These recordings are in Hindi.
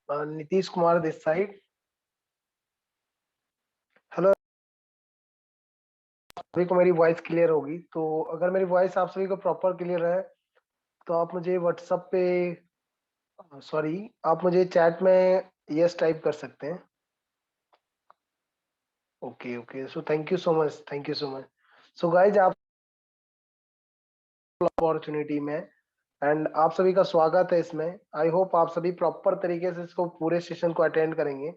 Nitish Kumar this side. Hello, सभी को मेरी वॉइस क्लियर होगी? तो अगर मेरी वॉइस आप सभी को प्रॉपर क्लियर है तो आप मुझे व्हाट्सएप पे, सॉरी, आप मुझे चैट में यस टाइप कर सकते हैं। Okay okay, so thank you so much, thank you so much. So guys, आप अपॉर्चुनिटी में एंड आप सभी का स्वागत है इसमें। आई होप आप सभी प्रॉपर तरीके से इसको पूरे सेशन को अटेंड करेंगे।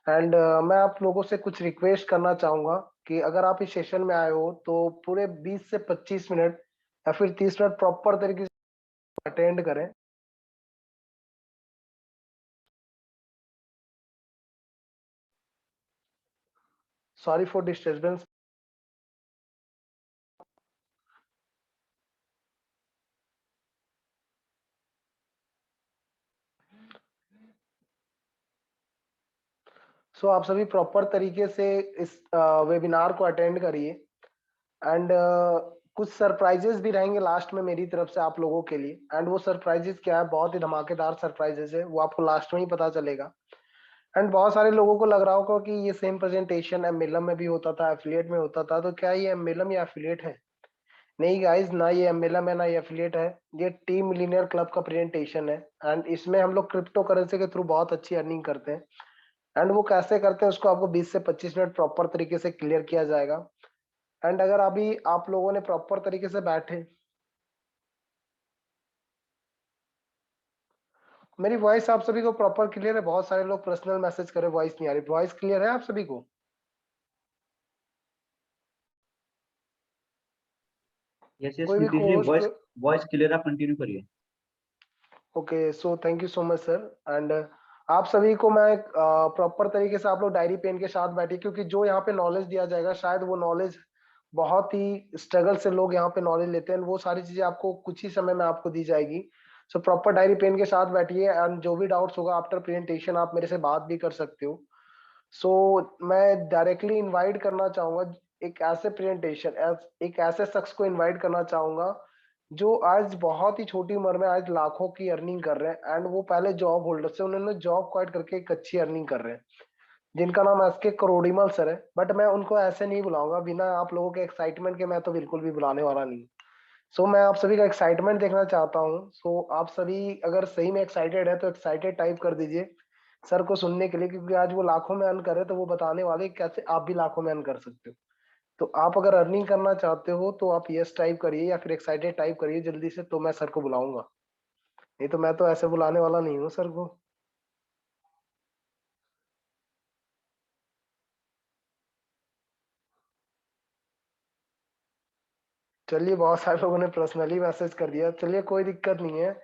एंड मैं आप लोगों से कुछ रिक्वेस्ट करना चाहूंगा कि अगर आप इस सेशन में आए हो तो पूरे 20 से 25 मिनट या फिर 30 मिनट प्रॉपर तरीके से अटेंड करें। Sorry for disturbance. सो आप सभी प्रॉपर तरीके से इस वेबिनार को अटेंड करिए। एंड कुछ सरप्राइजेस भी रहेंगे लास्ट में मेरी तरफ से आप लोगों के लिए। एंड वो सरप्राइजेस क्या है, बहुत ही धमाकेदार सरप्राइजेस है, वो आपको लास्ट में ही पता चलेगा। एंड बहुत सारे लोगों को लग रहा होगा कि ये सेम प्रेजेंटेशन एमएलएम में भी होता था, एफिलिएट में होता था, तो क्या ये एमएलएम या एफिलिएट है? नहीं गाइज, ना ये एमएलएम है ना ये एफिलिएट है। ये टीम मिलियनेयर क्लब का प्रेजेंटेशन है। एंड इसमें हम लोग क्रिप्टो करेंसी के थ्रू बहुत अच्छी अर्निंग करते हैं। एंड वो कैसे करते हैं उसको आपको 20 से 25 मिनट प्रॉपर तरीके से क्लियर किया जाएगा। एंड अगर अभी आप लोगों ने प्रॉपर तरीके से बैठे, मेरी वॉइस आप सभी को प्रॉपर क्लियर है? बहुत सारे लोग पर्सनल मैसेज करे वॉइस नहीं आ रही। वॉइस क्लियर है आप सभी को? यस यस कोई भी नीतीश जी, होस्ट वॉइस को। वॉइस क्लियर, आप कंटिन्यू करिए। Okay, so thank you so much sir. And आप सभी को मैं प्रॉपर तरीके से, आप लोग डायरी पेन के साथ बैठिए, क्योंकि जो यहाँ पे नॉलेज दिया जाएगा शायद वो नॉलेज बहुत ही स्ट्रगल से लोग यहाँ पे नॉलेज लेते हैं। वो सारी चीजें आपको कुछ ही समय में आपको दी जाएगी। सो प्रॉपर डायरी पेन के साथ बैठिए। एंड जो भी डाउट्स होगा आफ्टर प्रेजेंटेशन आप मेरे से बात भी कर सकते हो। सो मैं डायरेक्टली इनवाइट करना चाहूंगा, एक ऐसे प्रेजेंटेशन, एक ऐसे शख्स को इनवाइट करना चाहूंगा जो आज बहुत ही छोटी उम्र में आज लाखों की अर्निंग कर रहे हैं। एंड वो पहले जॉब होल्डर से उन्होंने जॉब क्वाइट करके एक अच्छी अर्निंग कर रहे हैं, जिनका नाम एस के करोड़ीमल सर है। बट मैं उनको ऐसे नहीं बुलाऊंगा बिना आप लोगों के एक्साइटमेंट के, मैं तो बिल्कुल भी बुलाने वाला नहीं। सो मैं आप सभी का एक्साइटमेंट देखना चाहता हूँ। सो आप सभी अगर सही में एक्साइटेड है तो एक्साइटेड टाइप कर दीजिए सर को सुनने के लिए, क्योंकि आज वो लाखों में अर्न करे तो वो बताने वाले कैसे आप भी लाखों में अर्न कर सकते हो। तो आप अगर अर्निंग करना चाहते हो तो आप यस टाइप करिए या फिर एक्साइटेड टाइप करिए जल्दी से, तो मैं सर को बुलाऊंगा। नहीं तो मैं तो ऐसे बुलाने वाला नहीं हूँ सर को। चलिए, बहुत सारे लोगों ने पर्सनली मैसेज कर दिया, चलिए कोई दिक्कत नहीं है।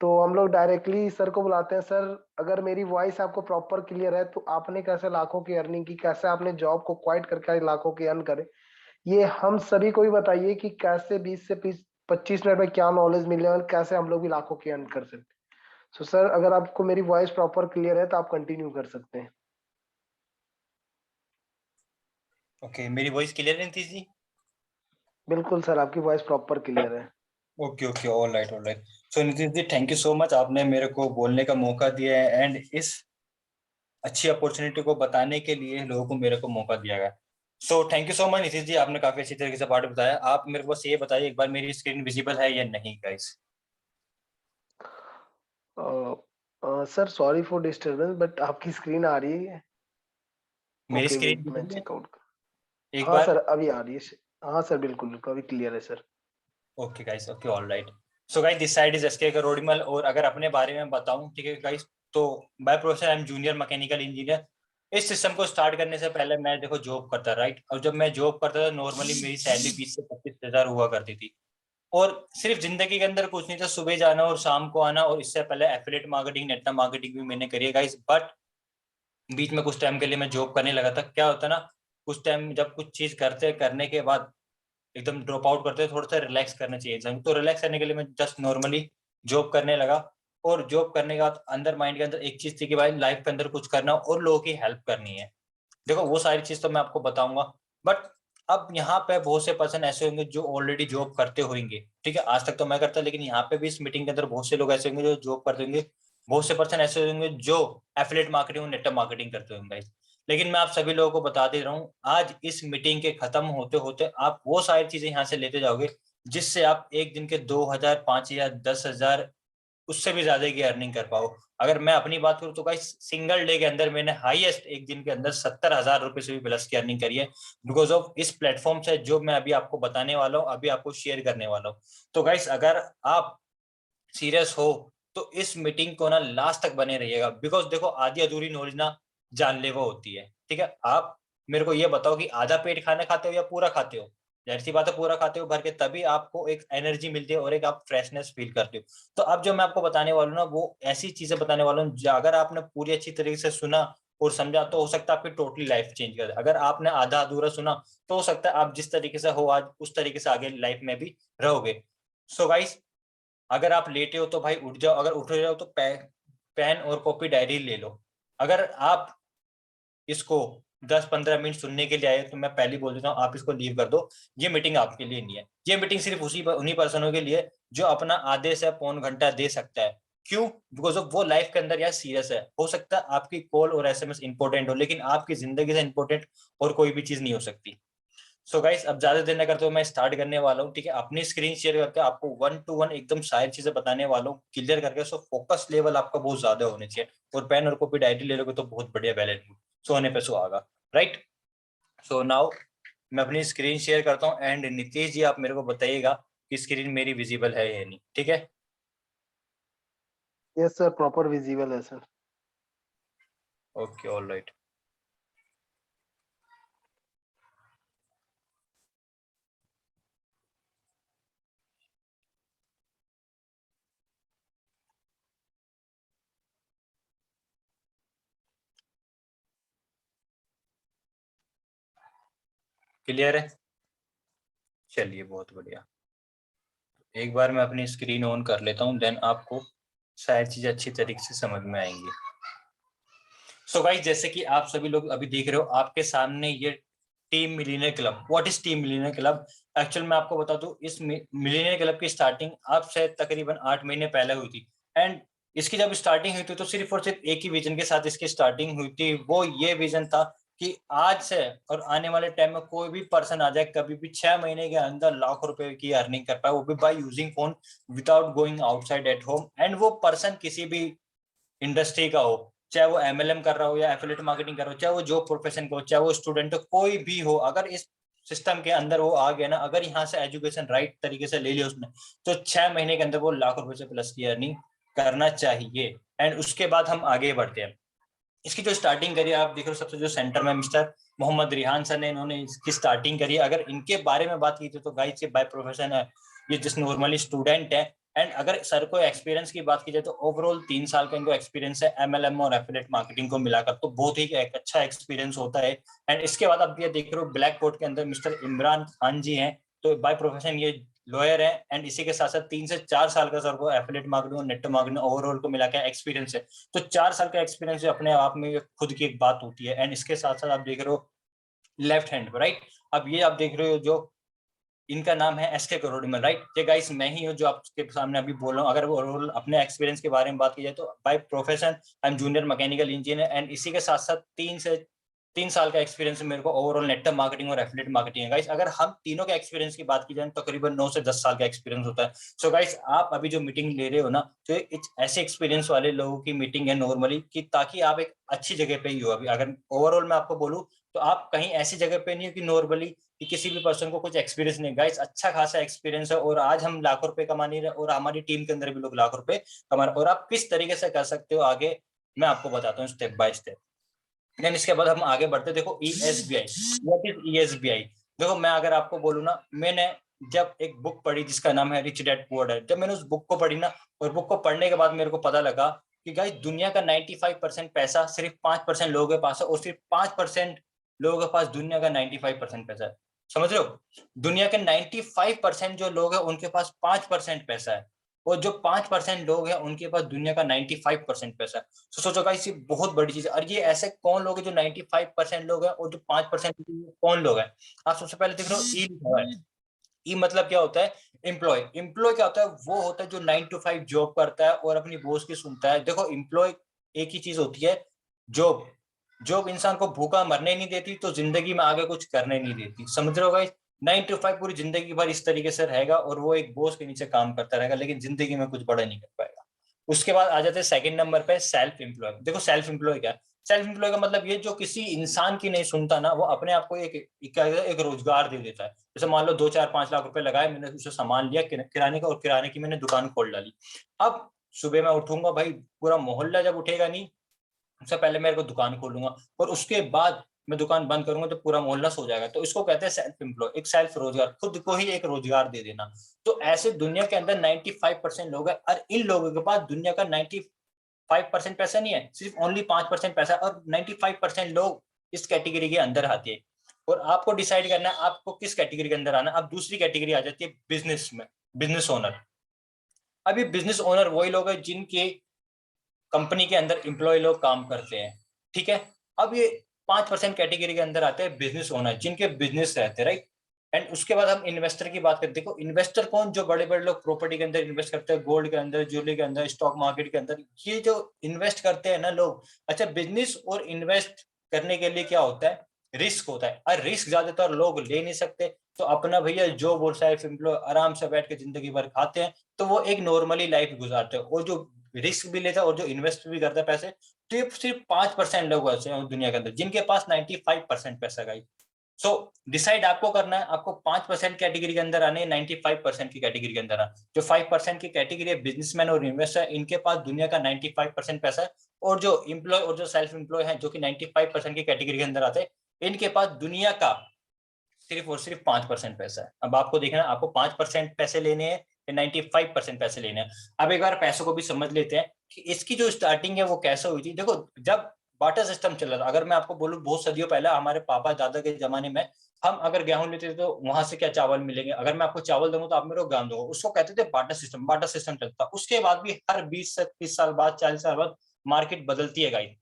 तो हम लोग डायरेक्टली सर को बुलाते हैं। सर, अगर मेरी वॉइस आपको प्रॉपर क्लियर है तो आपने कैसे लाखों की अर्निंग की, कैसे आपने जॉब को क्वाइट करके आज लाखों की अर्न करे, ये हम सभी को ही बताइए कि कैसे 20 से 25 मिनट में क्या नॉलेज मिले और कैसे हम लोग भी लाखों की अर्न कर सकते। सो सर, अगर आपको मेरी वॉइस प्रॉपर क्लियर है तो आप कंटिन्यू कर सकते हैं। ओके, मेरी वॉइस क्लियर नहीं थी जी? बिल्कुल सर, आपकी वॉइस प्रॉपर क्लियर है। Okay okay, all right all right. So Nitin ji, thank you so much, आपने मेरे को बोलने का मौका दिया है एंड इस अच्छी अपॉर्चुनिटी को बताने के लिए लोगों को मेरे को मौका दिया गया। So thank you so much Nitin ji, आपने काफी अच्छी तरीके से पार्ट बताया। आप मेरे को बस ये बताइए एक बार, मेरी स्क्रीन विजिबल है या नहीं guys? Sir sorry for disturbance, but आपकी स्क्रीन आ रही है। मेरी ओके स्क्रीन वेट, मैं विजिबल है चेकआउट कर। एक हाँ बार? सर, अभी आ रही है। हाँ सर, बिल्कुल बिल्कुल अभी क्लियर है sir. Okay guys, okay all right. So guys, this side is SK Karorimal. और अगर अपने बारे में बताऊं, ठीक है गाइस, तो by profession I am junior mechanical engineer. इस सिस्टम को स्टार्ट करने से पहले मैं देखो जॉब करता, राइट? और जब मैं जॉब करता था नॉर्मली मेरी सैलरी 20 से 25 हज़ार हुआ करती थी। और सिर्फ जिंदगी के अंदर कुछ नहीं था, सुबह जाना और शाम को आना। और इससे पहले एफिलिएट मार्केटिंग, नेटवर्क मार्केटिंग भी मैंने करी है गाइस। बट बीच में कुछ टाइम के लिए मैं जॉब करने लगा था। क्या होता ना, कुछ टाइम जब कुछ चीज करने के बाद एकदम ड्रॉप आउट करते हैं, थोड़ा सा रिलैक्स करना चाहिए इंसान। तो रिलैक्स करने के लिए मैं जस्ट नॉर्मली जॉब करने लगा। और जॉब करने के बाद अंदर माइंड के अंदर एक चीज थी कि भाई लाइफ के अंदर कुछ करना और लोगों की हेल्प करनी है। देखो वो सारी चीज तो मैं आपको बताऊंगा। बट अब यहाँ पे बहुत से पर्सन ऐसे होंगे जो ऑलरेडी जॉब करते होंगे, ठीक है? आज तक तो मैं करता, लेकिन यहाँ पे भी इस मीटिंग के अंदर बहुत से लोग ऐसे होंगे जो जॉब करते होंगे। बहुत से पर्सन ऐसे होंगे जो एफिलिएट मार्केटिंग और नेटवर्क मार्केटिंग करते होंगे गाइस। लेकिन मैं आप सभी लोगों को बता दे रहा हूँ, आज इस मीटिंग के खत्म होते होते आप वो सारी चीजें यहाँ से लेते जाओगे जिससे आप एक दिन के 2000, 5000, 10,000 उससे भी ज्यादा की अर्निंग कर पाओ। अगर मैं अपनी बात करूँ तो गाइस सिंगल डे के अंदर मैंने हाईएस्ट एक दिन के अंदर 70,000 रुपए से भी प्लस की अर्निंग करी है, बिकॉज ऑफ इस प्लेटफॉर्म से जो मैं अभी आपको बताने वाला हूँ, अभी आपको शेयर करने वाला हूँ। तो गाइस अगर आप सीरियस हो तो इस मीटिंग को ना लास्ट तक बने रहिएगा, बिकॉज देखो आधी अधूरी नॉलेज ना जानलेवा होती है। ठीक है, आप मेरे को ये बताओ कि आधा पेट खाना खाते हो या पूरा खाते हो? जाहिर सी बात है पूरा खाते हो भर के, तभी आपको एक एनर्जी मिलती है और एक आप फ्रेशनेस फील करते हो। तो अब जो मैं आपको बताने वाला हूँ ना, वो ऐसी चीजें बताने वाला हूँ अगर आपने पूरी अच्छी तरीके से सुना और समझा तो हो सकता है आपकी टोटली लाइफ चेंज कर दे। अगर आपने आधा अधूरा सुना तो हो सकता है आप जिस तरीके से हो आज उस तरीके से आगे लाइफ में भी रहोगे। सो गाइस, अगर आप लेटे हो तो भाई उठ जाओ, अगर उठ रहे हो तो पेन और कॉपी डायरी ले लो। अगर आप इसको 10-15 मिनट सुनने के लिए आए तो मैं पहले बोल देता हूँ आप इसको लीव कर दो। ये मीटिंग आपके लिए नहीं है। ये मीटिंग सिर्फ उन्हीं पर्सनों के लिए जो अपना आधे से पौन घंटा दे सकता है। क्यों? बिकॉज ऑफ वो लाइफ के अंदर यार सीरियस है। हो सकता है आपकी कॉल और एसएमएस इंपॉर्टेंट हो, लेकिन आपकी जिंदगी से इंपॉर्टेंट और कोई भी चीज नहीं हो सकती। सो गाइस, अब ज्यादा देर न करते हुए मैं स्टार्ट करने वाला हूँ। ठीक है, अपनी स्क्रीन शेयर करके आपको 1 to 1 एकदम सारी चीजें बताने वाला हूँ क्लियर करके। सो फोकस लेवल आपका बहुत ज्यादा होने चाहिए, और पेन और कॉपी डायरी ले लोगे तो बहुत बढ़िया बैलेंस सोने पे सुहागा। राइट, सो नाउ मैं अपनी स्क्रीन शेयर करता हूँ एंड नीतीश जी आप मेरे को बताइएगा कि स्क्रीन मेरी विजिबल है या नहीं। ठीक है? यस सर, प्रॉपर विजिबल है sir. Okay, all right. Clear है? चलिए बहुत बढ़िया। एक बार मैं अपनी स्क्रीन ऑन कर लेता हूँ, देन आपको सारी चीजें अच्छी तरीके से समझ में आएंगी। सो गाइस, जैसे कि आप सभी लोग अभी देख रहे हो आपके सामने ये team millionaire club. What is team millionaire club? Actual मैं आपको बता दूं, इस मिलियनेयर क्लब की स्टार्टिंग अब से तकरीबन 8 महीने पहले हुई थी। एंड इसकी जब स्टार्टिंग हुई थी तो सिर्फ और सिर्फ एक ही विजन के साथ इसकी स्टार्टिंग हुई थी। वो ये विजन था कि आज से और आने वाले टाइम में कोई भी पर्सन आ जाए कभी भी 6 महीने के अंदर लाखों रुपए की अर्निंग कर पाए, वो भी by using phone without going outside at home. And वो पर्सन किसी भी इंडस्ट्री का हो, चाहे वो एमएलएम कर रहा हो या एफिलिएट मार्केटिंग कर रहा हो, चाहे वो जॉब प्रोफेशन का हो, चाहे वो स्टूडेंट हो, कोई भी हो, अगर इस सिस्टम के अंदर वो आ गया ना, अगर यहाँ से एजुकेशन राइट तरीके से ले लिया उसने, तो 6 महीने के अंदर वो लाख रुपए से प्लस की अर्निंग करना चाहिए। एंड उसके बाद हम आगे बढ़ते हैं। इसकी जो स्टार्टिंग करी आप देख रहे हो, सबसे जो सेंटर में मिस्टर मोहम्मद रिहान सर ने इन्होंने इसकी स्टार्टिंग करी। अगर इनके बारे में बात की तो गाइस ये बाय प्रोफेशन है, ये जिस नॉर्मली स्टूडेंट है। एंड अगर सर को एक्सपीरियंस की बात की जाए तो ओवरऑल 3 साल का इनको एक्सपीरियंस है एमएलएम और एफिलिएट मार्केटिंग को मिलाकर, तो बहुत ही एक अच्छा एक्सपीरियंस होता है। एंड इसके बाद आप ये देख रहे हो ब्लैक कोट के अंदर मिस्टर इमरान खान जी हैं, तो बाय प्रोफेशन ये लॉयर है। एंड इसी के साथ साथ 3 से 4 साल का सर को एफिलिएट मार्केटिंग और नेटवर्क मार्केटिंग ओवरऑल को मिलाकर एक्सपीरियंस है। तो 4 साल का एक्सपीरियंस अपने आप में खुद की एक बात होती है। एंड इसके साथ साथ आप देख रहे हो लेफ्ट हैंड राइट, अब ये आप देख रहे हो जो इनका नाम है एसके करोड़ीमल। राइट, ये गाइस मैं ही हूँ जो आपके सामने अभी बोल रहा हूँ। अगर वो अपने एक्सपीरियंस के बारे में बात की जाए तो by profession I am junior mechanical engineer. And इसी के साथ साथ 3 साल का एक्सपीरियंस मेरे को ओवरऑल नेटवर्क मार्केटिंग और एफिलिएट मार्केटिंग है। गाइस अगर हम तीनों के एक्सपीरियंस की बात की जाए तो तकरीबन 9 से 10 साल का एक्सपीरियंस होता है। सो गाइस आप अभी जो मीटिंग ले रहे हो ना, तो ऐसे एक्सपीरियंस वाले लोगों की मीटिंग है नॉर्मली, कि ताकि आप एक अच्छी जगह पे ही हो। अभी अगर ओवरऑल मैं आपको बोलूं तो आप कहीं ऐसी जगह पे नहीं हो कि नॉर्मली कि किसी भी पर्सन को कुछ एक्सपीरियंस नहीं। गाइस अच्छा खासा एक्सपीरियंस है, और आज हम लाखों रुपए कमा नहीं रहे, और हमारी टीम के अंदर भी लोग लाखों रुपए कमा रहे। और आप किस तरीके से कर सकते हो आगे मैं आपको बताता हूँ स्टेप बाय स्टेप। देन इसके बाद हम आगे बढ़ते। देखो ESBI, व्हाट इज ESBI? देखो मैं अगर आपको बोलूँ ना, मैंने जब एक बुक पढ़ी जिसका नाम है रिच डैड पुअर डैड, जब मैंने उस बुक को पढ़ी ना, और बुक को पढ़ने के बाद मेरे को पता लगा कि गाइस दुनिया का 95% पैसा सिर्फ 5% लोगों के पास है, और सिर्फ 5% लोगों के पास दुनिया का 95% पैसा है। समझ रहे हो? दुनिया के 95% जो लोग हैं उनके पास 5% पैसा है, और जो 5% लोग हैं उनके पास दुनिया का 95% पैसा है। तो सोचो गाइस ये बहुत बड़ी चीज है। और ये ऐसे कौन लोग हैं जो 95% लोग हैं, और जो 5% कौन लोग हैं? आप सबसे पहले देख रहे हो ई लिखा हुआ है। ई मतलब क्या होता है, एम्प्लॉय। एम्प्लॉय क्या होता है, वो होता है जो 9 to 5 जॉब करता है और अपनी बॉस की सुनता है। देखो एम्प्लॉय एक ही चीज होती है, जॉब। जॉब इंसान को भूखा मरने नहीं देती, तो जिंदगी में आगे कुछ करने नहीं देती, समझ रहे हो गाइस। 9 to 5 पूरी जिंदगी भर इस तरीके से रहेगा और वो एक बॉस के नीचे काम करता रहेगा, लेकिन जिंदगी में कुछ बड़ा नहीं कर पाएगा। उसके बाद आ जाते हैं सेकंड नंबर पे सेल्फ एम्प्लॉय। देखो सेल्फ एम्प्लॉय क्या है, सेल्फ एम्प्लॉय का मतलब ये जो किसी इंसान की नहीं सुनता ना, वो अपने आप को एक रोजगार दे देता है। जैसे मान लो 2 4 5 लाख रुपए लगाए मैंने, उसे सामान लिया किराने का, और किराने की मैंने दुकान खोल डाली। अब सुबह मैं उठूंगा भाई, पूरा मोहल्ला जब उठेगा नहीं, सबसे पहले मेरे को दुकान खोलूंगा, और उसके बाद मैं दुकान बंद करूंगा तो पूरा मोहल्ला सो जाएगा। तो इसको कहते हैं सेल्फ एम्प्लॉय, एक सेल्फ रोजगार, खुद को ही एक रोजगार दे देना। तो ऐसे दुनिया के अंदर 95% लोग हैं, और इन लोगों के पास दुनिया का 95% पैसा नहीं है, सिर्फ ओनली 5% पैसा, और 95% लोग इस कैटेगरी के अंदर आते हैं। और आपको डिसाइड करना है आपको किस कैटेगरी के अंदर आना। अब दूसरी कैटेगरी आ जाती है बिजनेस में, बिजनेस ओनर। अब ये बिजनेस ओनर वही लोग हैं जिनके कंपनी के अंदर एम्प्लॉय लोग काम करते हैं, ठीक है। अब ये 5% कैटेगरी के अंदर आते हैं बिजनेस ओनर, जिनके बिजनेस रहते हैं, राइट। एंड उसके बाद हम इन्वेस्टर की बात करते हैं। देखो इन्वेस्टर कौन, जो बड़े बड़े लोग प्रॉपर्टी के अंदर इन्वेस्ट करते हैं, गोल्ड के अंदर, ज्वेलरी के अंदर, स्टॉक मार्केट के अंदर, ये जो इन्वेस्ट करते हैं ना लोग। अच्छा, बिजनेस और इन्वेस्ट करने के लिए क्या होता है, रिस्क होता है, और रिस्क ज्यादातर लोग ले नहीं सकते। तो अपना भैया जो बोल सेल्फ एम्प्लॉय आराम से बैठ के जिंदगी भर खाते हैं, तो वो एक नॉर्मली लाइफ गुजारते हैं। और जो रिस्क भी लेता है और जो इन्वेस्ट भी करता है पैसे, तो ये सिर्फ 5% लोग ऐसे हैं दुनिया के अंदर जिनके पास 95% पैसा का। सो डिसाइड आपको करना है, आपको 5% कैटेगरी के अंदर आने, 95% की कैटेगरी के अंदर आना। जो 5% की कैटेगरी है बिजनेसमैन और इन्वेस्टर, इनके पास दुनिया का 95% पैसा है। और जो एम्प्लॉय और जो सेल्फ एम्प्लॉय है, जो कि 95% की कैटेगरी के अंदर आते हैं, इनके पास दुनिया का सिर्फ और सिर्फ 5% पैसा है। अब आपको देखना आपको 5% पैसे लेने हैं या 95% पैसे लेने हैं। अब एक बार पैसों को भी समझ लेते हैं कि इसकी जो स्टार्टिंग है वो कैसे हुई थी। देखो जब बाटर सिस्टम चल रहा था, अगर मैं आपको बोलूं बहुत सदियों पहले, हमारे पापा दादा के जमाने में, हम अगर गेहूं लेते थे तो वहां से क्या चावल मिलेंगे, अगर मैं आपको चावल दूंगा तो आप मेरे को गेहूं दोगे, उसको कहते थे बाटर सिस्टम। बाटर सिस्टम चलता। उसके बाद भी हर 20 से 30 साल बाद, 40 साल बाद मार्केट बदलती है गाइस।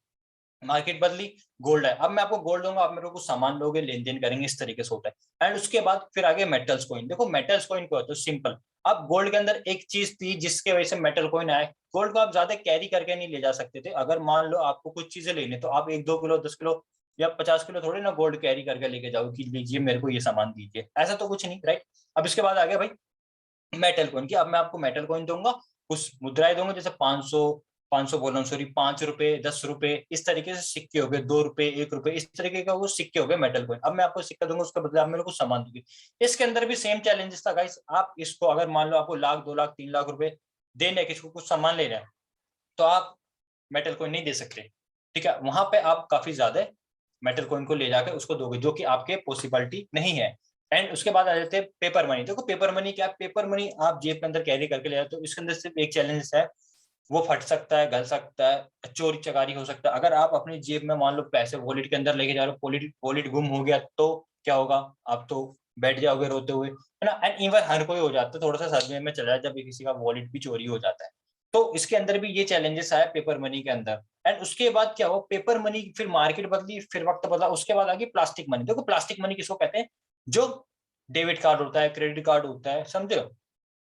मार्केट बदली, गोल्ड है, अब मैं आपको गोल्ड दूंगा, आप मेरे को सामान लोगे, लेन देन करेंगे, इस तरीके से होता है। एंड उसके बाद फिर आगे मेटल्स कॉइन। देखो मेटल्स कॉइन क्या होता है, सिंपल। अब गोल्ड के अंदर एक चीज थी जिसके वजह से मेटल कॉइन आया। गोल्ड को आप ज्यादा कैरी करके नहीं ले जा सकते थे। अगर मान लो आपको कुछ चीजें लेने, तो आप 1 2 किलो 10 किलो या 50 किलो थोड़ी ना गोल्ड कैरी करके लेके जाओ कि लीजिए मेरे को ये सामान दीजिए, ऐसा तो कुछ नहीं, राइट। अब इसके बाद आ गया भाई मेटल कॉइन की। अब मैं आपको मेटल कॉइन दूंगा, कुछ मुद्राएं दूंगा, जैसे 500, 500 बोल, सॉरी, 5 रुपए, 10 रुपए, इस तरीके से सिक्के हो गए, 2 रुपए, 1 रुपए, इस तरीके का वो सिक्के हो गए मेटल कॉइन। अब मैं आपको सिक्का दूंगा, उसके बदले आप मेरे को सामान दोगे। इसके अंदर भी सेम चैलेंजेस था गाइस। आप इसको अगर मान लो आपको 1 लाख 2 लाख 3 लाख रुपए देने, किसको कुछ सामान लेना है, तो आप मेटल कॉइन नहीं दे सकते, ठीक है। वहां पे आप काफी ज्यादा मेटल कॉइन को ले जाकर उसको दोगे, जो कि आपके पॉसिबिलिटी नहीं है। एंड उसके बाद आ जाते हैं पेपर मनी। देखो पेपर मनी क्या है, पेपर मनी आप जेब के अंदर कैरी करके ले जाते हो, इसके अंदर सिर्फ एक चैलेंज है, वो फट सकता है, गल सकता है, चोरी चकारी हो सकता है। अगर आप अपनी जेब में मान लो पैसे वॉलेट के अंदर लेके जा रहे हो, वॉलेट गुम हो गया तो क्या होगा, आप तो बैठ जाओगे रोते हुए, है ना। एंड इवन हर कोई हो जाता है थोड़ा सा सदमे में चला जाए जब किसी का वॉलेट भी चोरी हो जाता है। तो इसके अंदर भी ये चैलेंजेस आए पेपर मनी के अंदर। एंड उसके बाद क्या हुआ, पेपर मनी फिर मार्केट बदली, फिर वक्त बदला, उसके बाद आ गई प्लास्टिक मनी। देखो प्लास्टिक मनी किसको कहते हैं, जो डेबिट कार्ड होता है, क्रेडिट कार्ड होता है, समझे हो,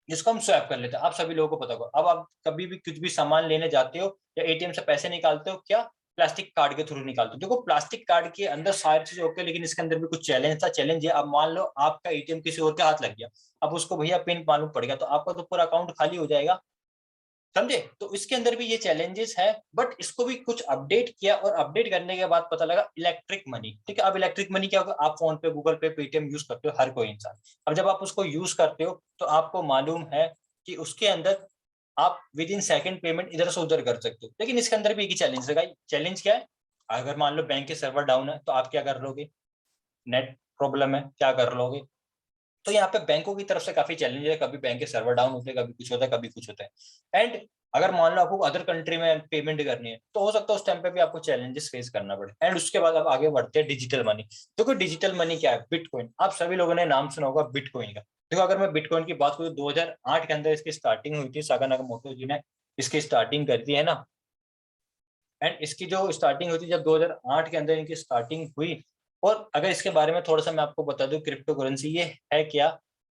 जिसको हम स्वैप कर लेते हैं। आप सभी लोगों को पता होगा। अब आप कभी भी कुछ भी सामान लेने जाते हो या एटीएम से पैसे निकालते हो, क्या प्लास्टिक कार्ड के थ्रू निकालते हो। देखो प्लास्टिक कार्ड के अंदर सारी चीजें ओके, लेकिन इसके अंदर भी कुछ चैलेंज था। चैलेंज है, अब मान लो आपका एटीएम किसी और के हाथ लग गया, अब उसको भैया पिन मालूम पड़ गया, तो आपका तो पूरा अकाउंट खाली हो जाएगा, समझे। तो इसके अंदर भी ये चैलेंजेस है, बट इसको भी कुछ अपडेट किया, और अपडेट करने के बाद पता लगा इलेक्ट्रिक मनी, ठीक है। अब इलेक्ट्रिक मनी क्या होगा, आप फोन पे, गूगल पे, पेटीएम यूज करते हो हर कोई इंसान। अब जब आप उसको यूज करते हो तो आपको मालूम है कि उसके अंदर आप विद इन सेकंड पेमेंट इधर से उधर कर सकते हो। लेकिन इसके अंदर भी एक ही चैलेंज है। चैलेंज क्या है, अगर मान लो बैंक के सर्वर डाउन है तो आप क्या कर लोगे, नेट प्रॉब्लम है, क्या कर लोगे। तो यहाँ पे बैंकों की तरफ से काफी चैलेंज है, कभी बैंक के सर्वर डाउन होते हैं, कभी कुछ होता है, कभी कुछ होता है। एंड अगर मान लो आपको अदर कंट्री में पेमेंट करनी है, तो हो सकता है उस टाइम पे भी आपको चैलेंजेस फेस करना पड़े। एंड उसके बाद अब आगे बढ़ते हैं डिजिटल मनी। देखो डिजिटल मनी क्या है, बिटकॉइन। आप सभी लोगों ने नाम सुना होगा बिटकॉइन का। देखो अगर मैं बिटकॉइन की बात करूँ, 2008 के अंदर इसकी स्टार्टिंग हुई थी, सागा नाकामोटो जी ने इसकी स्टार्टिंग कर दी है ना। एंड इसकी जो स्टार्टिंग हुई थी जब 2008 के अंदर इनकी स्टार्टिंग हुई। और अगर इसके बारे में थोड़ा सा मैं आपको बता दूं, क्रिप्टो करेंसी ये है क्या,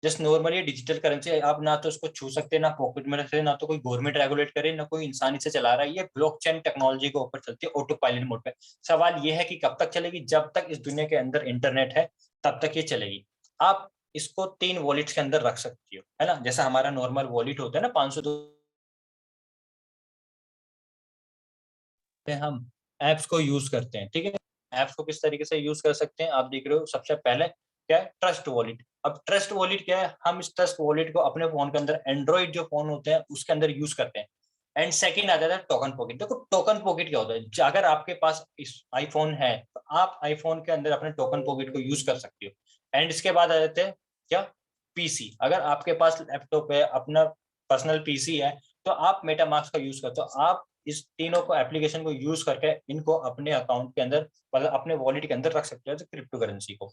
जस्ट नॉर्मली डिजिटल करेंसी, आप ना तो उसको छू सकते, ना पॉकेट में रखते, ना तो कोई गवर्नमेंट रेगुलेट करे, ना कोई इंसान इसे चला रहा है। ये ब्लॉकचेन टेक्नोलॉजी के ऊपर चलती है, ऑटो पायलट मोड पे। सवाल ये है कि कब तक चलेगी? जब तक इस दुनिया के अंदर इंटरनेट है तब तक ये चलेगी। आप इसको 3 वॉलेट्स के अंदर रख सकती हो, है ना, जैसा हमारा नॉर्मल वॉलेट होता है ना 500 हम एप्स को यूज करते हैं, ठीक है। एप्स को किस तरीके से यूज कर सकते हैं, आप देख रहे हो। सबसे पहले क्या है? Trust wallet. अब ट्रस्ट वॉलेट क्या है? हम इस ट्रस्ट वॉलेट को अपने फोन के अंदर, एंड्रॉइड जो फोन होते हैं उसके अंदर यूज करते हैं। एंड सेकंड आ जाता है टोकन पॉकेट। देखो टोकन पॉकेट क्या होता है, अगर आपके पास इस आईफोन है तो आप आईफोन के अंदर अपने टोकन पॉकेट को यूज कर सकते हो। एंड इसके बाद आ जाते हैं क्या? पीसी। अगर आपके पास लैपटॉप है, अपना पर्सनल पीसी है, तो आप मेटामास्क का यूज करते हो। आप इस तीनों को एप्लीकेशन को यूज करके इनको अपने अकाउंट के अंदर, मतलब अपने वॉलेट के अंदर रख सकते हो क्रिप्टो करेंसी को।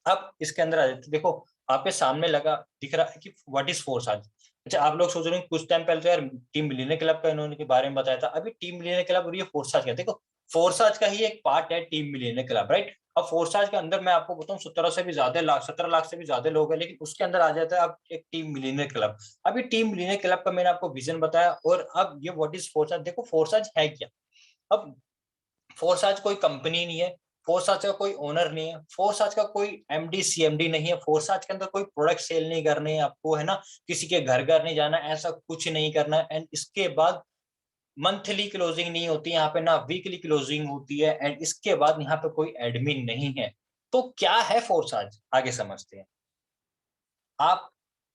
अब इसके अंदर आ जाते, देखो आपके सामने लगा दिख रहा है कि व्हाट इज फोर्स आज। अच्छा, आप लोग सोच रहे हो कुछ टाइम पहले तो यार टीम मिलियनर क्लब का इन्होंने के बारे में बताया था, अभी टीम मिलियनर क्लब और ये फोर्स आज क्या? देखो फोर्स आज का ही एक पार्ट है टीम मिलियनर क्लब, राइट। अब फोर्स आज के अंदर मैं आपको बताऊं 17 से भी ज्यादा लाख, 17 लाख से भी ज्यादा लोग हैं, लेकिन उसके अंदर आ जाता है अब एक टीम मिलियनर क्लब। अभी टीम मिलियनर क्लब का मैंने आपको विजन बताया, और अब ये व्हाट इज फोर्स आज। देखो फोर्स आज है क्या? अब फोर्स आज कोई कंपनी नहीं है, फोर्स आज का कोई ओनर नहीं है, फोर्स आज का कोई एमडी सीएमडी नहीं है, फोर्स आज के अंदर कोई प्रोडक्ट सेल नहीं करने हैं आपको, है ना, किसी के घर घर नहीं जाना, ऐसा कुछ नहीं करना है। एंड इसके बाद मंथली क्लोजिंग नहीं होती यहाँ पे, ना वीकली क्लोजिंग होती है। एंड इसके बाद यहाँ पे कोई एडमिन नहीं है। तो क्या है फोर्स आज, आगे समझते हैं। आप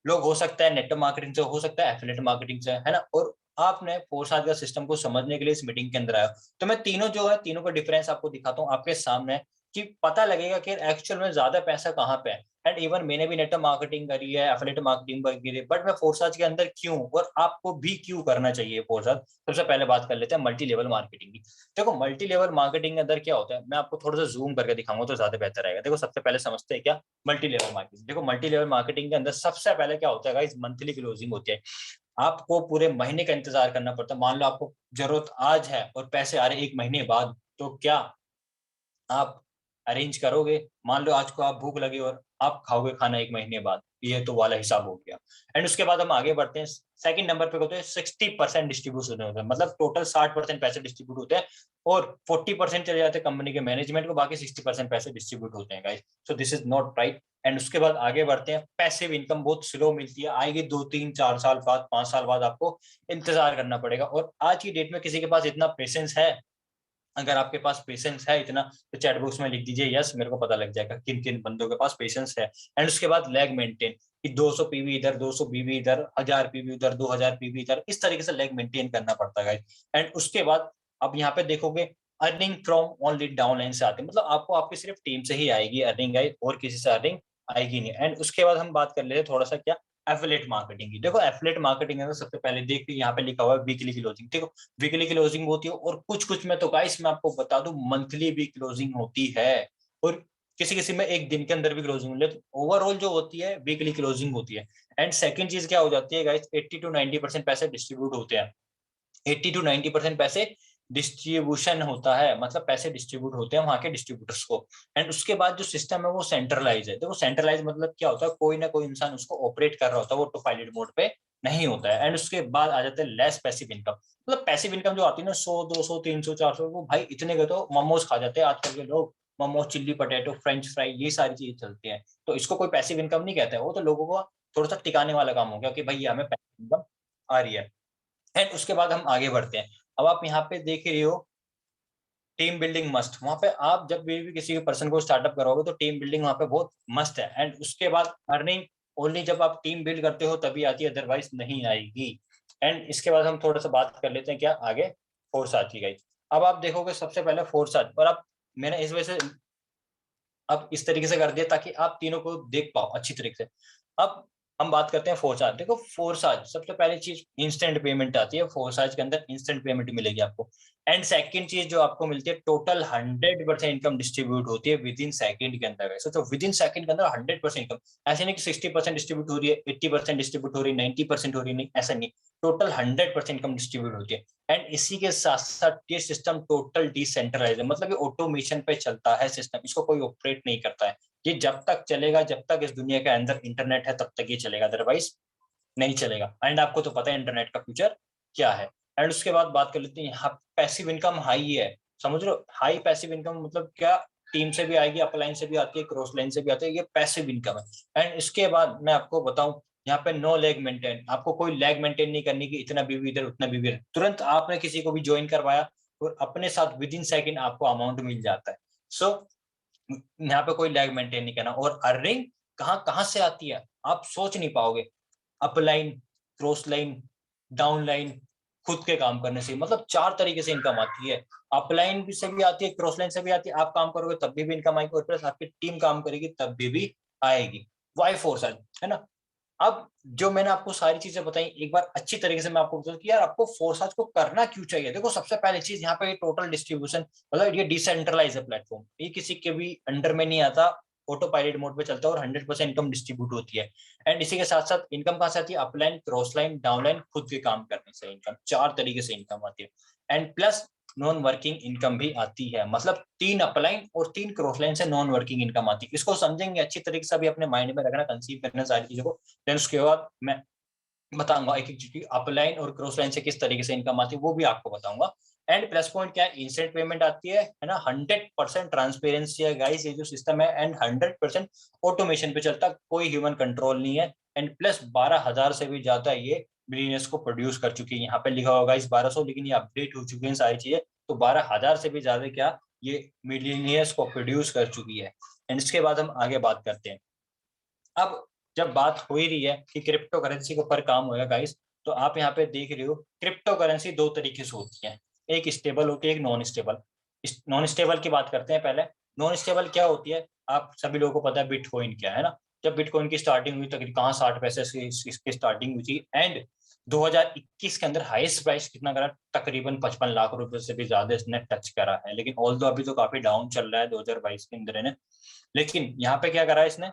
लोग हो सकता है नेटवर्क मार्केटिंग से, हो सकता है एफिलिएट मार्केटिंग से, है ना, और आपने फोर्स आज का सिस्टम को समझने के लिए इस मीटिंग के अंदर आया। तो मैं तीनों जो है, तीनों का डिफरेंस आपको दिखाता हूँ आपके सामने, कि पता लगेगा कि एक्चुअल में ज्यादा पैसा कहाँ पे है। एंड इवन मैंने भी नेटवर्क मार्केटिंग करी है, एफिलिएट मार्केटिंग करी है, बट मैं फोर्स के अंदर क्यों, और आपको भी क्यों करना चाहिए फोर्स। सबसे पहले बात कर लेते हैं मल्टी लेवल मार्केटिंग की। देखो मल्टी लेवल मार्केटिंग के अंदर क्या होता है, मैं आपको थोड़ा सा जूम करके दिखाऊंगा तो ज्यादा बेहतर रहेगा। देखो सबसे पहले समझते हैं क्या मल्टी लेवल मार्केटिंग। देखो मल्टी लेवल मार्केटिंग के अंदर सबसे पहले क्या होता है गाइस, मंथली क्लोजिंग होती है। आपको पूरे महीने का इंतजार करना पड़ता है। मान लो आपको जरूरत आज है और पैसे आ रहे 1 महीने बाद, तो क्या आप अरेंज करोगे? मान लो आज को आप भूख लगी और आप खाओगे खाना 1 महीने बाद, ये तो वाला हिसाब हो गया। एंड उसके बाद हम आगे बढ़ते हैं, सेकंड नंबर पे होते हैं 60% डिस्ट्रीब्यूशन होता है, मतलब टोटल 60% पैसे डिस्ट्रीब्यूट होते हैं, और 40% चले जाते हैं कंपनी के मैनेजमेंट को, बाकी 60% पैसे डिस्ट्रीब्यूट होते हैं guys. So this is not right. And उसके बाद आगे बढ़ते हैं, पैसिव इनकम बहुत स्लो मिलती है, आएगी 2 3 4 साल बाद, 5 साल बाद आपको इंतजार करना पड़ेगा। और आज की डेट में किसी के पास इतना पेशेंस है? अगर आपके पास पेशेंस है इतना, तो चैट बॉक्स में लिख दीजिए यस, मेरे को पता लग जाएगा किन किन बंदों के पास पेशेंस है। एंड उसके बाद लैग मेंटेन, कि 200 पीवी इधर, 200 पीवी इधर, 1000 पीवी उधर, 2000 पीवी इधर, इस तरीके से लैग मेंटेन करना पड़ता है। एंड उसके बाद अब यहाँ पे देखोगे अर्निंग फ्रॉम ओनली डाउनलाइन से आती है, मतलब आपको आपकी सिर्फ टीम से ही आएगी अर्निंग, गाइस, और किसी से अर्निंग आएगी नहीं। एंड उसके बाद हम बात कर लेते हैं थोड़ा सा क्या, एफिलिएट मार्केटिंग की। देखो एफिलिएट मार्केटिंग है, सबसे पहले देखिए यहाँ पे लिखा हुआ है वीकली क्लोजिंग। देखो वीकली क्लोजिंग होती है, और कुछ कुछ में तो गाइस मैं आपको बता दूं मंथली भी क्लोजिंग होती है, और किसी किसी में एक दिन के अंदर भी क्लोजिंग होती है। तो ओवरऑल जो होती है वीकली क्लोजिंग होती है। एंड सेकंड चीज क्या हो जाती है गाइस, 80 to 90% पैसे डिस्ट्रीब्यूट होते हैं। 80 to 90% पैसे डिस्ट्रीब्यूशन होता है, मतलब पैसे डिस्ट्रीब्यूट होते हैं वहां के डिस्ट्रीब्यूटर्स को। एंड उसके बाद जो सिस्टम है वो सेंट्रलाइज है। देखो सेंट्रलाइज मतलब क्या होता है, कोई ना कोई इंसान उसको ऑपरेट कर रहा होता है, वो ऑटो पायलट मोड पे नहीं होता है। एंड उसके बाद आ जाता है लेस पैसिव इनकम, मतलब पैसिव इनकम जो आती है ना 100 200 300 400, वो भाई इतने के तो मोमोज खा जाते हैं आजकल के लोग। Momos, chilli potato, French fry, ये सारी चीजें चलती हैं, तो इसको कोई पैसिव इनकम नहीं कहता है, वो तो लोगों को थोड़ा सा टिकाने वाला काम हो गया कि भाई हमें पैसिव इनकम आ रही है। एंड उसके बाद हम आगे बढ़ते हैं। अब आप यहाँ पे देख रहे हो टीम बिल्डिंग मस्ट, वहां पे आप जब भी किसी पर्सन को स्टार्टअप करोगे तो टीम बिल्डिंग वहां पे बहुत मस्त है। एंड उसके बाद अर्निंग ओनली जब आप टीम बिल्ड करते हो तभी आती है, अदरवाइज नहीं आएगी। एंड इसके बाद हम थोड़ा सा बात कर लेते हैं क्या आगे, फोर्स आज की गई। अब आप देखोगे सबसे पहले फोर्स आज, और अब मैंने इस वजह से अब इस तरीके से कर दिया ताकि आप तीनों को देख पाओ अच्छी तरीके से। अब हम बात करते हैं फोर्साज। देखो फोर्साज सबसे पहली चीज इंस्टेंट पेमेंट आती है, फोर्साज के अंदर इंस्टेंट पेमेंट मिलेगी आपको। एंड सेकंड चीज जो आपको मिलती है, टोटल 100% इनकम डिस्ट्रीब्यूट होती है विद इन सेकंड के अंदर। तो विद इन सेकंड के अंदर 100% इनकम, ऐसे नहीं कि 60% डिस्ट्रीब्यूट हो रही है, 80% डिस्ट्रीब्यूट हो रही है, 90% हो रही है, नहीं ऐसा नहीं, टोटल 100% इनकम डिस्ट्रीब्यूट होती है। एंड इसी के साथ साथ ये सिस्टम टोटल डिसेंट्रलाइज है, मतलब ये ऑटोमेशन पे चलता है सिस्टम, इसको कोई ऑपरेट नहीं करता है। ये जब तक चलेगा, जब तक इस दुनिया के अंदर इंटरनेट है तब तक ये चलेगा, अदरवाइज नहीं चलेगा। एंड आपको तो पता है इंटरनेट का फ्यूचर क्या है। एंड उसके बाद बात कर लेते हैं, यहाँ पैसिव इनकम हाई है, समझ लो हाई पैसिव इनकम मतलब क्या, टीम से भी आएगी, अपलाइन से भी आती है, क्रॉस लाइन से भी आती है, ये पैसिव इनकम है। एंड इसके बाद मैं आपको बताऊं, यहाँ पे नो लेग मेंटेन, आपको कोई लेग मेंटेन नहीं करनी कि इतना बीवी इधर उतना बीवी इधर, तुरंत आपने किसी को भी ज्वाइन करवाया और अपने साथ विद इन सेकेंड आपको अमाउंट मिल जाता है। सो यहाँ पे कोई लेग मेंटेन नहीं करना। और अर्निंग कहाँ कहाँ से आती है आप सोच नहीं पाओगे, upline, cross line, down line, खुद के काम करने से, मतलब 4 तरीके से इनकम आती है। अपलाइन से भी आती है, क्रॉस लाइन से भी आती है, आप काम करोगे तब भी इनकम आएगी, और प्लस आपकी टीम काम करेगी तब भी आएगी। वाई फोर है ना। अब जो मैंने आपको सारी चीजें बताई, एक बार अच्छी तरीके से मैं आपको बताऊं कि यार आपको फोरसाज को करना क्यों चाहिए। देखो सबसे पहली चीज यहाँ पे टोटल डिस्ट्रीब्यूशन, मतलब ये डिसेंट्रलाइज है प्लेटफॉर्म, ये किसी के भी अंडर में नहीं आता, ऑटो पायलट मोड पे चलता है और 100% इनकम डिस्ट्रीब्यूट होती है। एंड इसी के साथ साथ इनकम कहाँ से आती है, upline, cross line, down line, खुद के काम करने से इनकम, 4 तरीके से इनकम आती है। And plus non working income भी आती है, मतलब 3 अपलाइन और 3 क्रॉस लाइन से नॉन वर्किंग इनकम आती है। इसको समझेंगे अच्छी तरीके से, अभी अपने माइंड में रखना, कंसीव करना सारी चीजों को। देन उसके बाद मैं बताऊंगा एक एक चीज, अपलाइन और क्रॉस लाइन से किस तरीके से इनकम आती है वो भी आपको बताऊंगा। एंड प्लस पॉइंट क्या है, इंस्टेंट पेमेंट आती है ना, 100% ट्रांसपेरेंसी है गाइस ये जो सिस्टम है, एंड 100% ऑटोमेशन पे चलता, कोई ह्यूमन कंट्रोल नहीं है। एंड प्लस 12,000 से भी ज्यादा ये बिलियनर्स को प्रोड्यूस कर चुकी है। यहाँ पे लिखा होगा इस 1200, लेकिन ये अपडेट हो चुकी है सारी चीजें, तो 12,000 से भी ज्यादा क्या ये मिलियनियर्स को प्रोड्यूस कर चुकी है। एंड इसके बाद हम आगे बात करते हैं। अब जब बात हो ही रही है कि क्रिप्टो करेंसी के ऊपर काम होगा गाइस, तो आप यहाँ पे देख रहे हो क्रिप्टो करेंसी 2 तरीके से होती है, एक स्टेबल होती है, एक नॉन स्टेबल। नॉन स्टेबल की बात करते हैं पहले। नॉन स्टेबल क्या होती है, आप सभी लोगों को पता है बिटकॉइन क्या है ना। जब बिटकॉइन की स्टार्टिंग हुई तकरीबन कहाँ 60 पैसे से इसकी स्टार्टिंग हुई थी, एंड 2021 के अंदर हाईएस्ट प्राइस कितना करा, तकरीबन 55 लाख रुपए से भी ज्यादा इसने टच करा है। लेकिन ऑल दो अभी तो काफी डाउन चल रहा है 2022 के अंदर है, लेकिन यहाँ पे क्या करा है इसने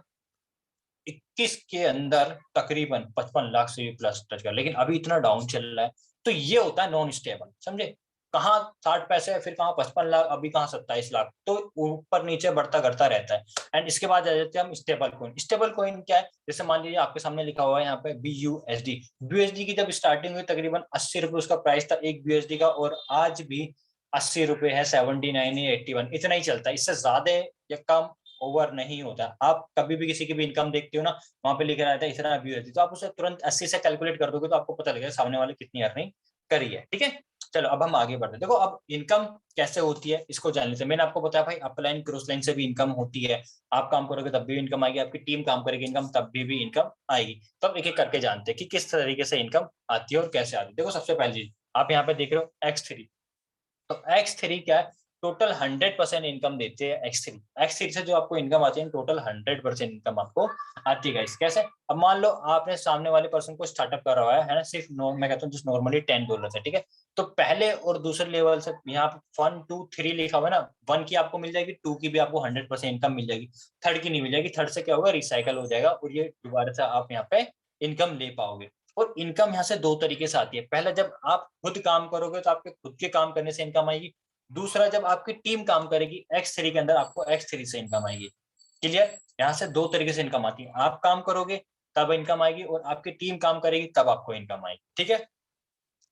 21 के अंदर तकरीबन 55 लाख से प्लस टच कर, लेकिन अभी इतना डाउन चल रहा है। तो ये होता है नॉन स्टेबल, समझे, कहाँ 60 पैसे है, फिर कहाँ 55 लाख, अभी कहाँ 27 लाख, तो ऊपर नीचे बढ़ता करता रहता है। एंड इसके बाद आ जाते हैं हम स्टेबल कॉइन। स्टेबल कॉइन क्या है, जैसे मान लीजिए आपके सामने लिखा हुआ है यहाँ पे BUSD। BUSD की जब स्टार्टिंग हुई तकरीबन 80 रुपए उसका प्राइस था एक BUSD का, और आज भी 80 रुपए है, 79 या 81 इतना ही चलता है, इससे ज्यादा या कम ओवर नहीं होता। आप कभी भी किसी की भी इनकम देखते हो ना, वहां पे लिखा रहता है इतना BUSD, तो आप उसे तुरंत 80 से कैलकुलेट कर दोगे तो आपको पता लगेगा सामने वाले कितनी अर्निंग करी है। ठीक है, चलो अब हम आगे बढ़ते हैं। देखो अब इनकम कैसे होती है इसको जान लेते हैं। मैंने आपको बताया भाई अपलाइन क्रॉस लाइन से भी इनकम होती है, आप काम करोगे तब भी इनकम आएगी, आपकी टीम काम करेगी इनकम तब भी इनकम आएगी। तो अब एक एक करके जानते हैं कि किस तरीके से इनकम आती है और कैसे आती है। देखो सबसे पहली चीज आप यहाँ पे देख रहे हो X3। तो X3 क्या है, टोटल 100% इनकम देते हैं X3 से जो आपको इनकम आती है टोटल 100% इनकम आपको आती है। कैसे, अब मान लो आपने सामने वाले पर्सन को स्टार्टअप करवाया है ना, सिर्फ मैं कहता हूँ जस्ट नॉर्मली $10 से, ठीक है। तो पहले और दूसरे लेवल से यहाँ पे 1 2 3 लिखा हुआ है ना, 1 की आपको मिल जाएगी, 2 की भी आपको 100% इनकम मिल जाएगी, 3rd की नहीं मिल जाएगी। 3rd से क्या होगा, रिसाइकल हो जाएगा और ये दोबारा से आप यहाँ पे इनकम ले पाओगे। और इनकम यहाँ से 2 तरीके से आती है। पहला, जब आप खुद काम करोगे तो आपके खुद के काम करने से इनकम आएगी। दूसरा, जब आपकी टीम काम करेगी X3 के अंदर, आपको X3 से इनकम आएगी। क्लियर, यहाँ से 2 तरीके से इनकम आती है, आप काम करोगे तब इनकम आएगी और आपकी टीम काम करेगी तब आपको इनकम आएगी। ठीक है,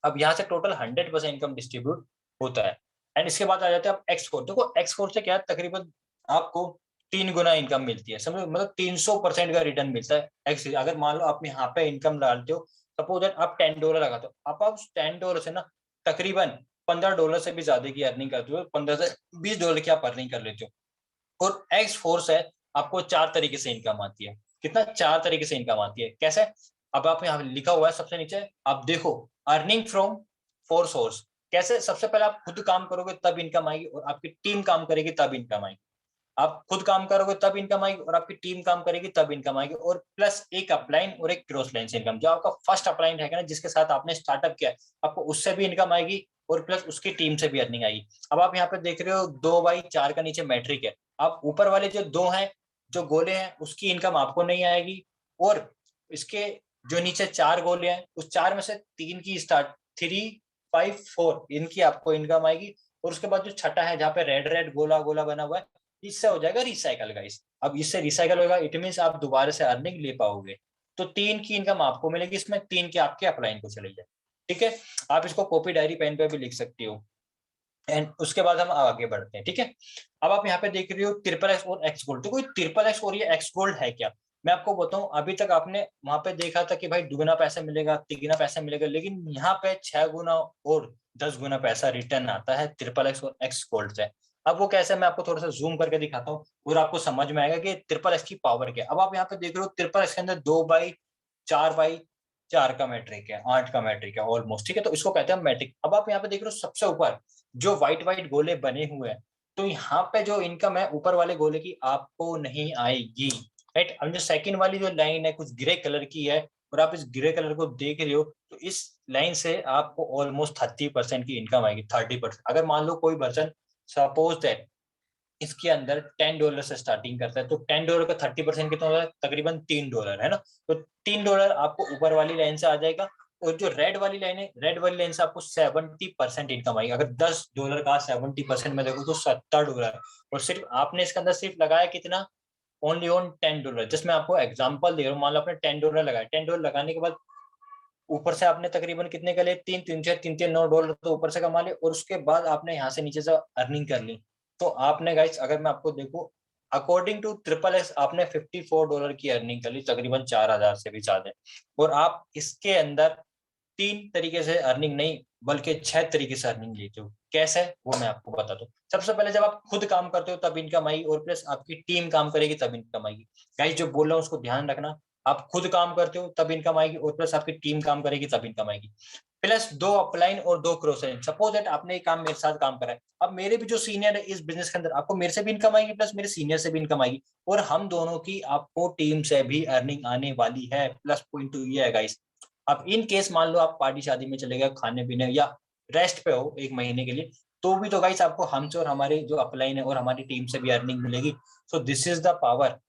अब यहाँ से टोटल 100% इनकम डिस्ट्रीब्यूट होता है। एंड इसके बाद आ जाते हैं आप X4। देखो X4 से क्या है, तकरीबन आपको 3 गुना इनकम मिलती है, समझो, मतलब 300% का रिटर्न मिलता है X। अगर मान लो आप यहाँ पे इनकम डालते हो, सपोज आप $10 लगाते हो, आप उस $10 से ना तकरीबन $15 से भी ज्यादा की अर्निंग करते हो, $15 से $20 की आप अर्निंग कर लेते हो। और X4 से आपको 4 तरीके से इनकम आती है। कितना, 4 तरीके से इनकम आती है। कैसे, अब आप यहाँ लिखा हुआ है सबसे नीचे, आप देखो अर्निंग फ्रॉम 4 सोर्स। कैसे, सबसे पहले आप खुद काम करोगे तब इनकम आएगी और आपकी टीम काम करेगी तब इनकम आएगी। आप खुद काम करोगे तब इनकम आएगी और आपकी टीम काम करेगी तब इनकम आएगी, और प्लस एक अपलाइन और एक क्रॉस लाइन से इनकम। जो आपका फर्स्ट अपलाइन है ना, जिसके साथ आपने स्टार्टअप किया है, आपको उससे भी इनकम आएगी और प्लस उसकी टीम से भी अर्निंग आएगी। अब आप यहाँ पे देख रहे हो 2/4 का नीचे मैट्रिक है। आप ऊपर वाले जो 2 हैं, जो गोले हैं, उसकी इनकम आपको नहीं आएगी, और इसके जो नीचे 4 गोले हैं, उस 4 में से 3 की स्टार्ट 3, 5, 4 इनकी आपको इनकम आएगी। और उसके बाद जो छठा है जहाँ पे रेड रेड गोला गोला बना हुआ है, इससे हो जाएगा रिसाइकल गाइस। अब इससे रिसाइकल होगा, इट मींस आप दोबारा से अर्निंग ले पाओगे। तो 3 की इनकम आपको मिलेगी, इसमें 3 के आपके अपलाइन को चले जाए। ठीक है, आप इसको कॉपी डायरी पेन पे भी लिख सकते हो। एंड उसके बाद हम आगे बढ़ते हैं। ठीक है, अब आप यहाँ पे देख रहे हो ट्रिपल एक्स और एक्स गोल्ड। तो कोई ट्रिपल एक्स और ये एक्स गोल्ड है क्या? मैं आपको बताऊं, अभी तक आपने वहां पे देखा था कि भाई दुगना पैसा मिलेगा, तिगुना पैसा मिलेगा, लेकिन यहाँ पे 6 गुना और 10 गुना पैसा रिटर्न आता है ट्रिपल एक्स और एक्स गोल्ड से। अब वो कैसे, मैं आपको थोड़ा सा जूम करके दिखाता हूँ और आपको समझ में आएगा कि ट्रिपल एक्स की पावर क्या है। अब आप यहाँ पे देख रहे हो ट्रिपल एक्स के अंदर 2/4 का मैट्रिक है, 8 का मैट्रिक है ऑलमोस्ट। ठीक है, तो इसको कहते हैं मैट्रिक। अब आप यहाँ पे देख रहे हो सबसे ऊपर जो व्हाइट व्हाइट गोले बने हुए हैं, तो यहाँ पे जो इनकम है ऊपर वाले गोले की आपको नहीं आएगी, राइट। अब जो सेकंड वाली जो लाइन है कुछ ग्रे कलर की है, और आप इस ग्रे कलर को देख रहे हो, तो इस लाइन से आपको ऑलमोस्ट 30% की इनकम आएगी। 30%, अगर मान लो कोई पर्सन सपोज दैट इसके अंदर $10 से स्टार्टिंग करता है, तो $10 का 30% कितना होता है? तकरीबन $3 है ना। तो $3 आपको ऊपर वाली लाइन से आ जाएगा। और जो रेड वाली लाइन है, रेड वाली लाइन से आपको 70% इनकम आएगी। अगर $10 का 70% में देखो तो $70। और सिर्फ आपने इसके अंदर सिर्फ लगाया कितना? Only on $10। जस्ट मैं आपको एग्जांपल दे रहा हूँ, मान लो आपने $10 लगाया, $10 लगाने के बाद ऊपर से आपने तकरीबन कितने का लिए? 3 $9 तो ऊपर से कमा लिए, और उसके बाद आपने यहाँ से नीचे से अर्निंग कर ली। तो आपने गाइस, अगर मैं आपको देखूं, अकॉर्डिंग टू ट्रिपल एक्स आपने $54 की अर्निंग कर ली, तकरीबन 4,000 से भी ज्यादा। और आप इसके अंदर 3 तरीके से अर्निंग नहीं बल्कि 6 तरीके से अर्निंग लेते हो। कैसे, वो मैं आपको बताता हूँ। सबसे पहले जब आप खुद काम करते हो तब इनकम आएगी, और प्लस आपकी टीम काम करेगी तब इनकम आएगी। गाइस जो बोल रहा हूँ उसको ध्यान रखना, आप खुद काम करते हो तब इनकम आएगी, और प्लस आपकी टीम काम करेगी तब इनकम आएगी। प्लस 2 अपलाइन और 2 क्रॉस लाइन। सपोज दैट आपने ये काम मेरे साथ काम करा है, अब मेरे भी जो सीनियर है इस बिजनेस के अंदर, आपको मेरे से भी इनकम आएगी प्लस मेरे सीनियर से भी इनकम आएगी, और हम दोनों की आपको टीम से भी अर्निंग आने वाली है। प्लस पॉइंट टू ये है गाइस, अब इन केस मान लो आप पार्टी शादी में चले गए, खाने पीने या रेस्ट पे हो 1 महीने के लिए, तो भी तो गाइस आपको हमसे और हमारे जो अपलाइन है और हमारी टीम से भी अर्निंग मिलेगी। So this is the power,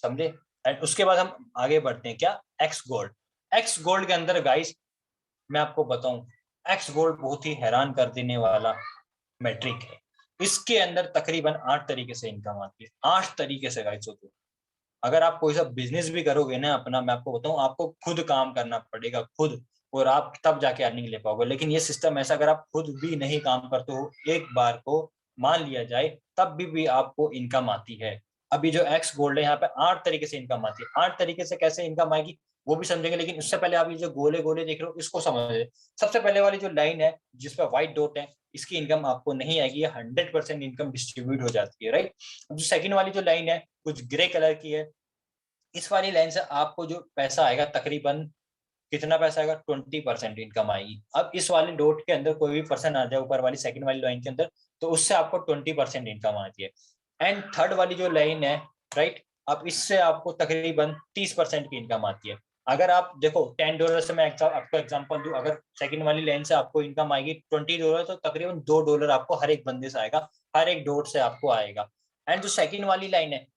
समझे। एंड उसके बाद हम आगे बढ़ते हैं, क्या? X gold. एक्स गोल्ड के अंदर गाइस मैं आपको बताऊं, एक्स गोल्ड बहुत ही हैरान कर देने वाला मैट्रिक है। इसके अंदर तकरीबन 8 तरीके से इनकम आती है। 8 तरीके से गाइस। तो अगर आप कोई सा बिजनेस भी करोगे ना अपना, मैं आपको बताऊं, आपको खुद काम करना पड़ेगा, खुद, और आप तब जाके अर्निंग ले पाओगे। लेकिन ये सिस्टम ऐसा, अगर आप खुद भी नहीं काम करते हो, एक बार को मान लिया जाए, तब भी आपको इनकम आती है। अभी जो एक्स गोल्ड है यहाँ पे 8 तरीके से इनकम आती है। 8 तरीके से कैसे इनकम आएगी वो भी समझेंगे, लेकिन उससे पहले आप ये जो गोले गोले देख रहे हो इसको समझ। सबसे पहले वाली जो लाइन है जिसपे व्हाइट डॉट है, इसकी इनकम आपको नहीं आएगी, 100% इनकम डिस्ट्रीब्यूट हो जाती है, राइट। अब जो सेकंड वाली जो लाइन है कुछ ग्रे कलर की है, इस वाली लाइन से आपको जो पैसा आएगा तकरीबन कितना पैसा आएगा? 20% इनकम आएगी। अब इस वाले डॉट के अंदर कोई भी पर्सन आ जाए ऊपर वाली सेकंड वाली लाइन के अंदर, तो उससे आपको 20% इनकम आती है। एंड थर्ड वाली जो लाइन है, राइट, अब इससे आपको तकरीबन 30% की इनकम आती है। अगर आप देखो $10 से मैं आपको एग्जांपल दूं, अगर सेकंड वाली लाइन से आपको इनकम आएगी $20, तो तकरीबन $2 आपको हर एक बंदे से आएगा, हर एक डॉट से आपको आएगा। एंड जो सेकंड वाली लाइन है,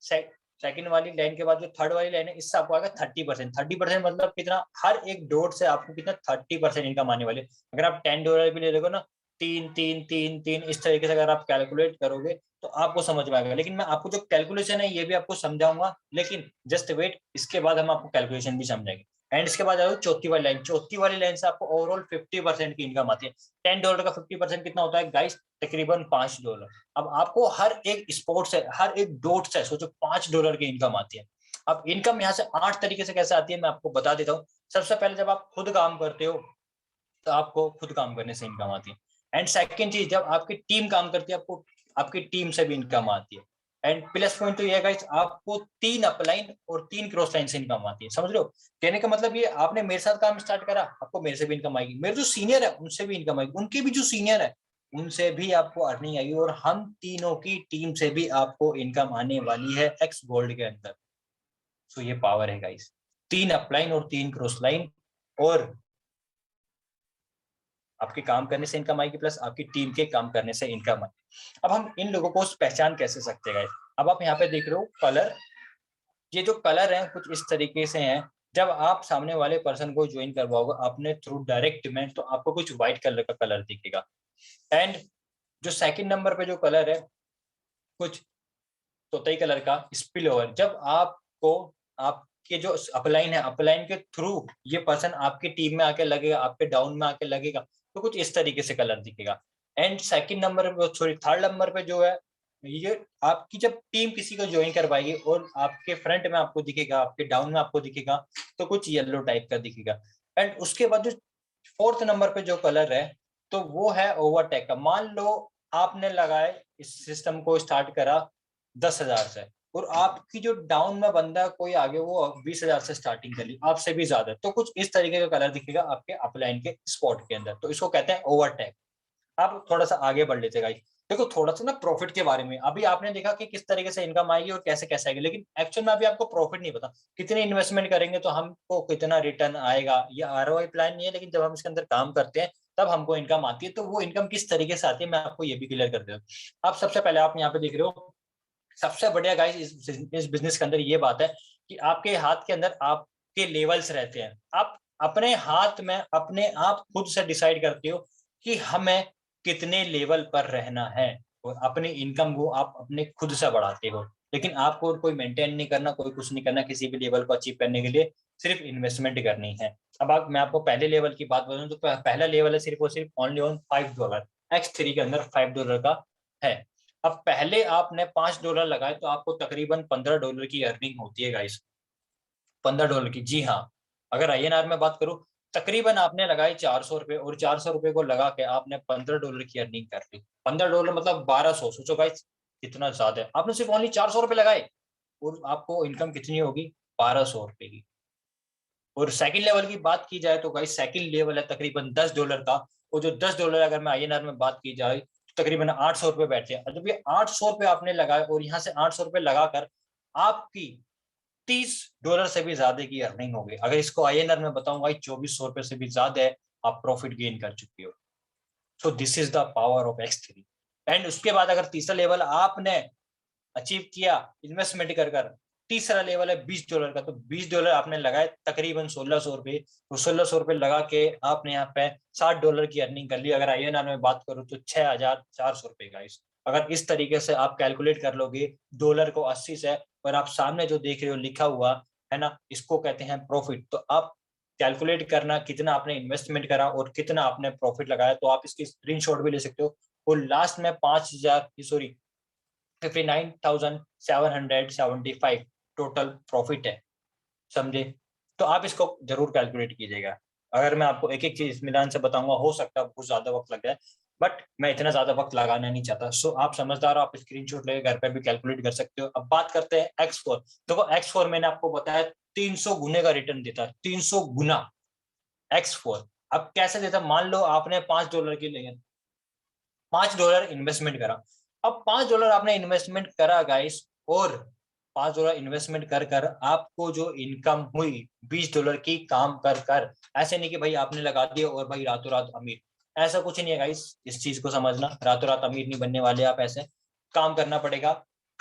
सेकंड वाली लाइन के बाद जो थर्ड वाली लाइन है, इससे आपको आएगा 30%। 30% मतलब कितना? हर एक डॉट से आपको कितना? 30% इनकम आने वाली है। अगर आप $10 भी ले लोगे ना, 3 3 3 3 इस तरीके से अगर आप कैलकुलेट करोगे तो आपको समझ में आएगा। लेकिन मैं आपको जो कैलकुलेशन है ये भी आपको समझाऊंगा, लेकिन जस्ट वेट, इसके बाद हम आपको कैलकुलेशन भी समझाएंगे। एंड इसके बाद आओ चौथी वाली लाइन। चौथी वाली लाइन से आपको ओवरऑल 50% की इनकम आती है। $10 का 50% कितना होता है गाइस? तकरीबन $5। अब आपको हर एक स्पोर्ट से, हर एक डॉट से सोचो $5 की इनकम आती है। अब इनकम यहाँ से 8 तरीके से कैसे आती है मैं आपको बता देता हूँ। सबसे पहले जब आप खुद काम करते हो तो आपको खुद काम करने से इनकम आती है। एंड सेकंड चीज, जब आपकी टीम काम करती है आपको आपकी टीम से भी इनकम आती है। एंड प्लस पॉइंट तो ये गाइस, आपको 3 अपलाइन और 3 क्रॉस लाइन से इनकम आती है। समझ रहे हो? कहने का मतलब ये, आपने मेरे साथ काम स्टार्ट करा, आपको मेरे से भी इनकम आएगी, मेरे जो सीनियर है उनसे भी इनकम आएगी, उनके भी जो सीनियर है उनसे भी आपको अर्निंग आएगी और हम तीनों की टीम से भी आपको इनकम आने वाली है एक्स गोल्ड के अंदर। सो ये पावर है गाइस, 3 अपलाइन और 3 क्रॉस लाइन, और आपके काम करने से इनकम आएगी प्लस आपकी टीम के काम करने से इनकम आएगी। अब हम इन लोगों को पहचान कैसे सकते हैं गाइस? अब आप यहाँ पे देख रहे हो कलर, ये जो कलर है कुछ इस तरीके से हैं। जब आप सामने वाले पर्सन को ज्वाइन करवाओगे अपने थ्रू डायरेक्ट में, तो आपको कुछ व्हाइट कलर का कलर दिखेगा। एंड जो सेकंड नंबर पे जो कलर है कुछ तोतई कलर का स्पिल ओवर, जब आपको आपके जो अपलाइन है, अपलाइन के थ्रू ये पर्सन आपकी टीम में आके लगेगा, आपके डाउन में आके लगेगा, तो कुछ इस तरीके से कलर दिखेगा। एंड सेकंड नंबर पे, सॉरी थर्ड नंबर पे जो है, ये आपकी जब टीम किसी को ज्वाइन करवाएगी और आपके फ्रंट में आपको दिखेगा, आपके डाउन में आपको दिखेगा, तो कुछ येलो टाइप का दिखेगा। एंड उसके बाद जो फोर्थ नंबर पे जो कलर है, तो वो है ओवरटेक का। मान लो आपने लगाए, इस सिस्टम को स्टार्ट करा 10,000 से, और आपकी जो डाउन में बंदा कोई आगे वो 20,000 से स्टार्टिंग कर ली, आपसे भी ज्यादा, तो कुछ इस तरीके का कलर दिखेगा आपके अपलाइन के स्पॉट के अंदर। तो इसको कहते हैं ओवरटेक। आप थोड़ा सा आगे बढ़ लेते गाइस। देखो थोड़ा सा ना प्रॉफिट के बारे में, अभी आपने देखा कि किस तरीके से इनकम आएगी और कैसे कैसे आएगी, लेकिन एक्चुअल में अभी आपको प्रॉफिट नहीं पता कितने इन्वेस्टमेंट करेंगे तो हमको कितना रिटर्न आएगा। ये आरओआई प्लान नहीं है, लेकिन जब हम इसके अंदर काम करते हैं तब हमको इनकम आती है। तो वो इनकम किस तरीके से आती है मैं आपको ये भी क्लियर कर देता हूँ। आप सबसे पहले आप यहाँ पे देख रहे हो, सबसे बढ़िया गाइस इस बिजनेस के अंदर ये बात है कि आपके हाथ के अंदर आपके लेवल्स रहते हैं। आप अपने हाथ में अपने आप खुद से डिसाइड करते हो कि हमें कितने लेवल पर रहना है, और अपनी इनकम को आप अपने खुद से बढ़ाते हो। लेकिन आपको कोई मेंटेन नहीं करना, कोई कुछ नहीं करना किसी भी लेवल को अचीव करने के लिए, सिर्फ इन्वेस्टमेंट करनी है। अब मैं आपको पहले लेवल की बात बताऊं तो पहला लेवल है सिर्फ और सिर्फ ओनली ऑन $5। X3 के अंदर $5 का है। अब पहले आपने $5 लगाए तो आपको तकरीबन $15 की अर्निंग होती है गाइस, $15 की। जी हाँ, अगर INR में बात करूं, तकरीबन आपने लगाई ₹400, और ₹400 को लगा के आपने $15 की अर्निंग कर ली। $15 मतलब 1200, सोचो गाइस कितना ज्यादा है। आपने सिर्फ ओनली ₹400 लगाए और आपको इनकम कितनी होगी? ₹1200 की। और सेकंड लेवल की बात की जाए तो गाइस सेकंड लेवल है तकरीबन $10 का, और जो $10 अगर मैं INR में बात की जाए तो तकरीबन ₹800 बैठते हैं। जब ये ₹800 आपने लगाए और यहाँ से ₹800 लगाकर आपकी $30 से भी ज्यादा की अर्निंग होगी। अगर इसको INR में बताऊंगा ₹2400 से भी ज्यादा है आप प्रॉफिट गेन कर चुके हो। So this is the power of X3। And उसके बाद अगर तीसरा लेवल आपने अचीव किया इन्वेस्टमेंट कर कर, तीसरा लेवल है $20 का, तो $20 आपने लगाए तकरीबन ₹1600, तो ₹1600 लगा के आपने यहाँ पे $60 की अर्निंग कर ली। अगर INR में बात करूँ तो ₹6400 का। अगर इस तरीके से आप कैलकुलेट कर लोगे डॉलर को 80 से, और आप सामने जो देख रहे हो लिखा हुआ है ना, इसको कहते हैं प्रॉफिट, तो आप कैलकुलेट करना कितना आपने इन्वेस्टमेंट करा और कितना आपने प्रॉफिट लगाया, तो आप इसकी स्क्रीनशॉट भी ले सकते हो। और लास्ट में 5000 सॉरी 59,775 टोटल प्रॉफिट है, समझे? तो आप इसको जरूर कैलकुलेट कीजिएगा। अगर मैं आपको एक एक चीज इत्मीनान से बताऊंगा हो सकता है बहुत ज्यादा वक्त लग जाए, बट मैं इतना ज्यादा वक्त लगाना नहीं चाहता। सो आप समझदार हो, आप स्क्रीनशॉट लेके घर पे भी कैलकुलेट कर सकते हो। अब बात करते हैं X4। देखो X4 मैंने आपको बताया 300 गुने का रिटर्न देता है, 300 गुना X4। अब कैसे देता? मान लो आपने $5 के लिए $5 इन्वेस्टमेंट करा। अब $5 आपने इन्वेस्टमेंट करा गाइस, और $5 इन्वेस्टमेंट कर कर आपको जो इनकम हुई $20 की काम कर कर, ऐसे नहीं कि भाई आपने लगा दिया और भाई रातों रात अमीर, ऐसा कुछ नहीं है गाइस। इस चीज को समझना, रातों रात अमीर नहीं बनने वाले आप, ऐसे काम करना पड़ेगा,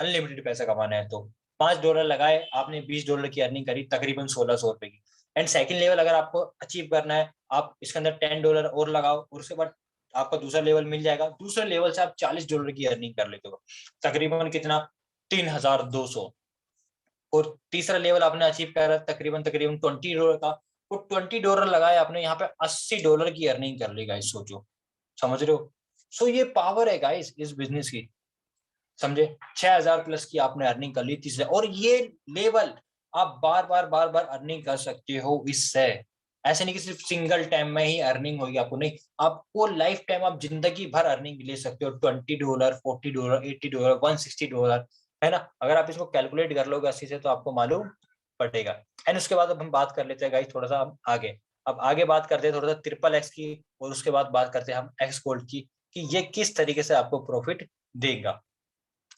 अनलिमिटेड पैसा कमाना है। तो $5 लगाए आपने, $20 की अर्निंग करी तकरीबन ₹1600 की। एंड सेकंड लेवल अगर आपको अचीव करना है, आप इसके अंदर $10 और लगाओ, और उसके बाद आपका दूसरा लेवल मिल जाएगा। दूसरे लेवल से आप $40 की अर्निंग कर लेते हो, तकरीबन कितना? 3200। और तीसरा लेवल आपने अचीव करा तकरीबन तकरीबन $20 का, और $20 लगाए आपने, यहाँ पे $80 की अर्निंग कर ली गाइस। सोचो, समझ रहे हो? सो ये पावर है गाइस इस बिजनेस की, समझे? 6000 प्लस की आपने अर्निंग कर ली तीसरे, और ये लेवल आप बार बार अर्निंग कर सकते हो इससे। ऐसे नहीं कि सिर्फ सिंगल टाइम में ही अर्निंग होगी आपको, नहीं, आपको लाइफ टाइम आप जिंदगी भर अर्निंग ले सकते हो। $20, $40, $80, $160, है ना? अगर आप इसको कैलकुलेट कर लोगे 80 से तो आपको मालूम पड़ेगा। एंड उसके बाद अब हम बात कर लेते हैं गाइस थोड़ा सा हम आगे। अब आगे बात करते हैं थोड़ा सा ट्रिपल एक्स की, और उसके बाद बात करते हैं हम एक्स गोल्ड की कि ये किस तरीके से आपको प्रॉफिट देगा।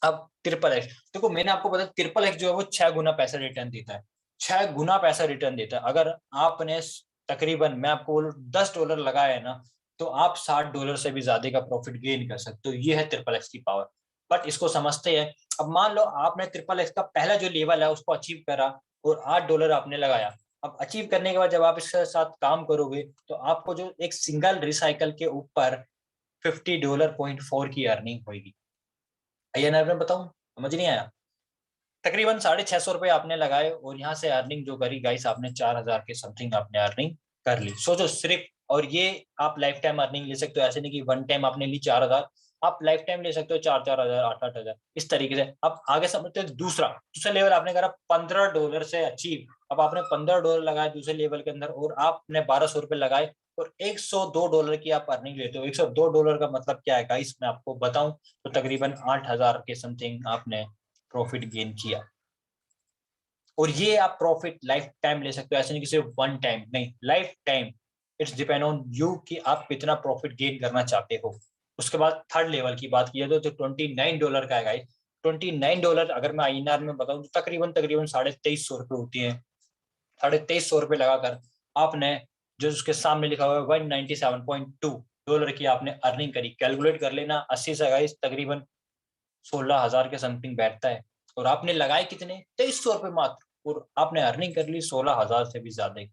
अब ट्रिपल एक्स, देखो मैंने आपको बताया ट्रिपल एक्स जो है वो 6 गुना पैसा रिटर्न देता है, 6 गुना पैसा रिटर्न देता है। अगर आपने तकरीबन मैं आपको बोलूं $10 लगाया है ना, तो आप $60 से भी ज्यादा का प्रॉफिट गेन कर सकते हो। ये है ट्रिपल एक्स की पावर। बट इसको समझते हैं। अब मान लो आपने ट्रिपल एक्स का पहला जो लेवल है उसको अचीव करा और $8 आपने लगाया। अब अचीव करने के बाद जब आप इसके साथ काम करोगे तो आपको जो एक सिंगल रिसाइकल के ऊपर $50.4 की अर्निंग होगी। आईएनआर में बताऊं, समझ नहीं आया? तकरीबन ₹650 आपने लगाए और यहाँ से अर्निंग जो करी गाइस आपने 4000 के समथिंग आपने अर्निंग कर ली। सोचो सिर्फ, और ये आप लाइफ टाइम अर्निंग ले सकते हो, ऐसे नहीं कि वन टाइम आपने ली 4000, आप लाइफ टाइम ले सकते हो 4-4 हजार, 8-8 हजार, इस तरीके से। अब आगे समझते हैं दूसरा लेवल आपने करा $15 से अचीव। अब आपने $15 लगाए दूसरे लेवल के अंदर और आपने ₹1200 लगाए और $102 की आप अर्निंग लेते हो। $102 का मतलब क्या है गाइस, मैं आपको बताऊं तो तकरीबन 8000 के समथिंग आपने प्रॉफिट गेन किया। और ये आप प्रॉफिट लाइफ टाइम ले सकते हो, ऐसे नहीं कि सिर्फ वन टाइम, नहीं, life time. It's depend on you कि आप कितना प्रॉफिट गेन करना चाहते हो। उसके बाद थर्ड लेवल की बात की तो $29 का है गाइस। $29 अगर मैं आईएनआर में बताऊं तो तकरीबन तकरीबन ₹2350 होती है। ₹2350 लगाकर आपने जो उसके सामने लिखा हुआ है $197.2 की आपने अर्निंग करी। कैलकुलेट कर लेना, 80 से गाइस तकरीबन 16,000 के समथिंग बैठता है। और आपने लगाए कितने? ₹2300 मात्र, और आपने अर्निंग कर ली 16,000 से भी ज्यादा।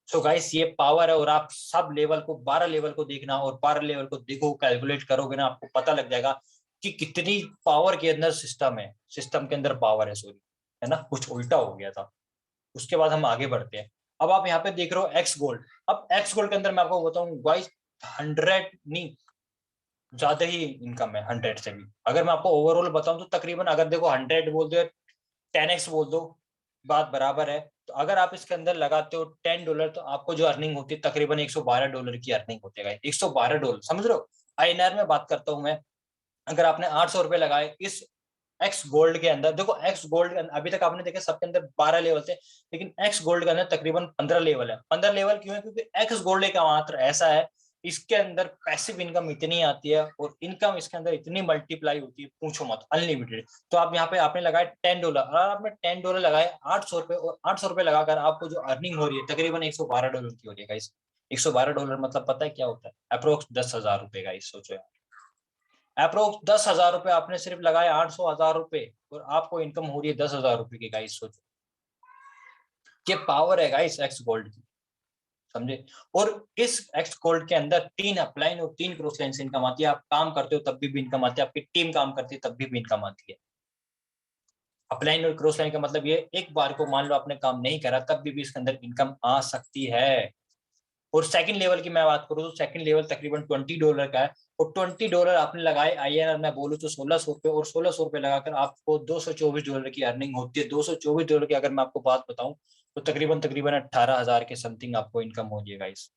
सो गाइस ये पावर है। और आप सब लेवल को 12 लेवल को देखना और 12 लेवल को देखो, कैलकुलेट करोगे ना, आपको पता लग जाएगा कि कितनी पावर के अंदर सिस्टम है, सिस्टम के अंदर पावर है। सॉरी, है ना, कुछ उल्टा हो गया था। उसके बाद हम आगे बढ़ते हैं। अब आप यहाँ पे देख रहे हो एक्स गोल्ड। अब एक्स गोल्ड के अंदर मैं आपको बताऊं गाइस 100 नहीं, ज्यादा ही इनकम है 100 से भी। अगर मैं आपको ओवरऑल बताऊं तो तकरीबन अगर देखो 100 बोल दो, 10x बोल दो, बात बराबर है। तो अगर आप इसके अंदर लगाते हो $10 तो आपको जो अर्निंग होती है तकरीबन $112 की अर्निंग होती है। $112, समझ रहे हो? आईएनआर में बात करता हूँ मैं। अगर आपने ₹800 लगाए इस एक्स गोल्ड के अंदर, देखो एक्स गोल्ड के अंदर अभी तक आपने देखे सबके अंदर 12 लेवल थे, लेकिन एक्स गोल्ड के अंदर तकरीबन 15 लेवल है। 15 लेवल क्यों है? क्योंकि एक्स गोल्ड एक मात्र ऐसा है, इसके अंदर पैसिव इनकम इतनी आती है और इनकम इसके अंदर इतनी मल्टीप्लाई होती है, पूछो मत, अनलिमिटेड। तो आप यहाँ पे आपने लगाए $10, और आपने $10 लगाए ₹800, और ₹800 लगाकर आपको जो अर्निंग हो रही है तकरीबन $112 की हो रही है गाइस। $112 मतलब पता है क्या होता है? अप्रोक्स ₹10,000 गाइस, सोचो यार। अप्रोक्स ₹10,000 आपने सिर्फ लगाए ₹800,000 और आपको इनकम हो रही है ₹10,000 की गाइस, सोचो। ये पावर है गाइस एक्स गोल्ड की, समझे? और इस एक्स गोल्ड के अंदर 3 अपलाइन और 3 क्रॉस लाइन से इनकम आती है। आप काम करते हो तब भी इनकम आती है, आपकी टीम काम करती है तब भी इनकम आती है। अपलाइन और क्रॉस लाइन का मतलब ये, एक बार को मान लो आपने काम नहीं करा तब भी इसके अंदर इनकम आ सकती है। और सेकंड लेवल की मैं बात करूँ तो सेकंड लेवल तकरीबन $20 का है, और $20 आपने लगाए आईएनआर में बोलूँ तो ₹1600, और ₹1600 लगाकर आपको $224 की अर्निंग होती है। $224 की अगर मैं आपको बात बताऊं तो तकरीबन तकरीबन 18,000 के समथिंग आपको इनकम हो जाएगा इस।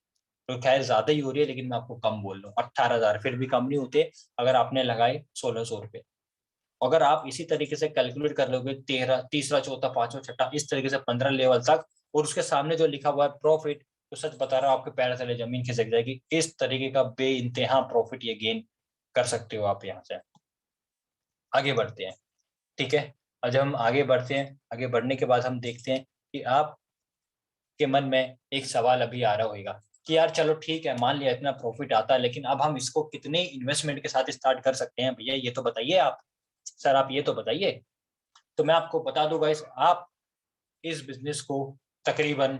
तो खैर ज्यादा ही हो रही है, लेकिन मैं आपको कम बोल रहा हूँ, 18,000 फिर भी कम नहीं होते अगर आपने लगाए ₹1600। अगर आप इसी तरीके से कैलकुलेट कर लोगे, तीसरा चौथा पांचवा छठा इस तरीके से 15 लेवल तक, और उसके सामने जो लिखा हुआ है प्रॉफिट, तो सच बता रहा हूँ आपके पैर तले जमीन खिसक जाएगी। इस तरीके का बेइंतहा प्रॉफिट ये गेन कर सकते हो आप। यहाँ से आगे बढ़ते हैं, ठीक है? और जब हम आगे बढ़ते हैं, आगे बढ़ने के बाद हम देखते हैं कि आप के मन में एक सवाल अभी आ रहा होगा कि यार चलो ठीक है, मान लिया इतना प्रॉफिट आता है, लेकिन अब हम इसको कितने इन्वेस्टमेंट के साथ स्टार्ट कर सकते हैं भैया, ये तो बताइए आप। सर आप ये तो बताइए। तो मैं आपको बता दूं गाइस, आप इस बिजनेस को तकरीबन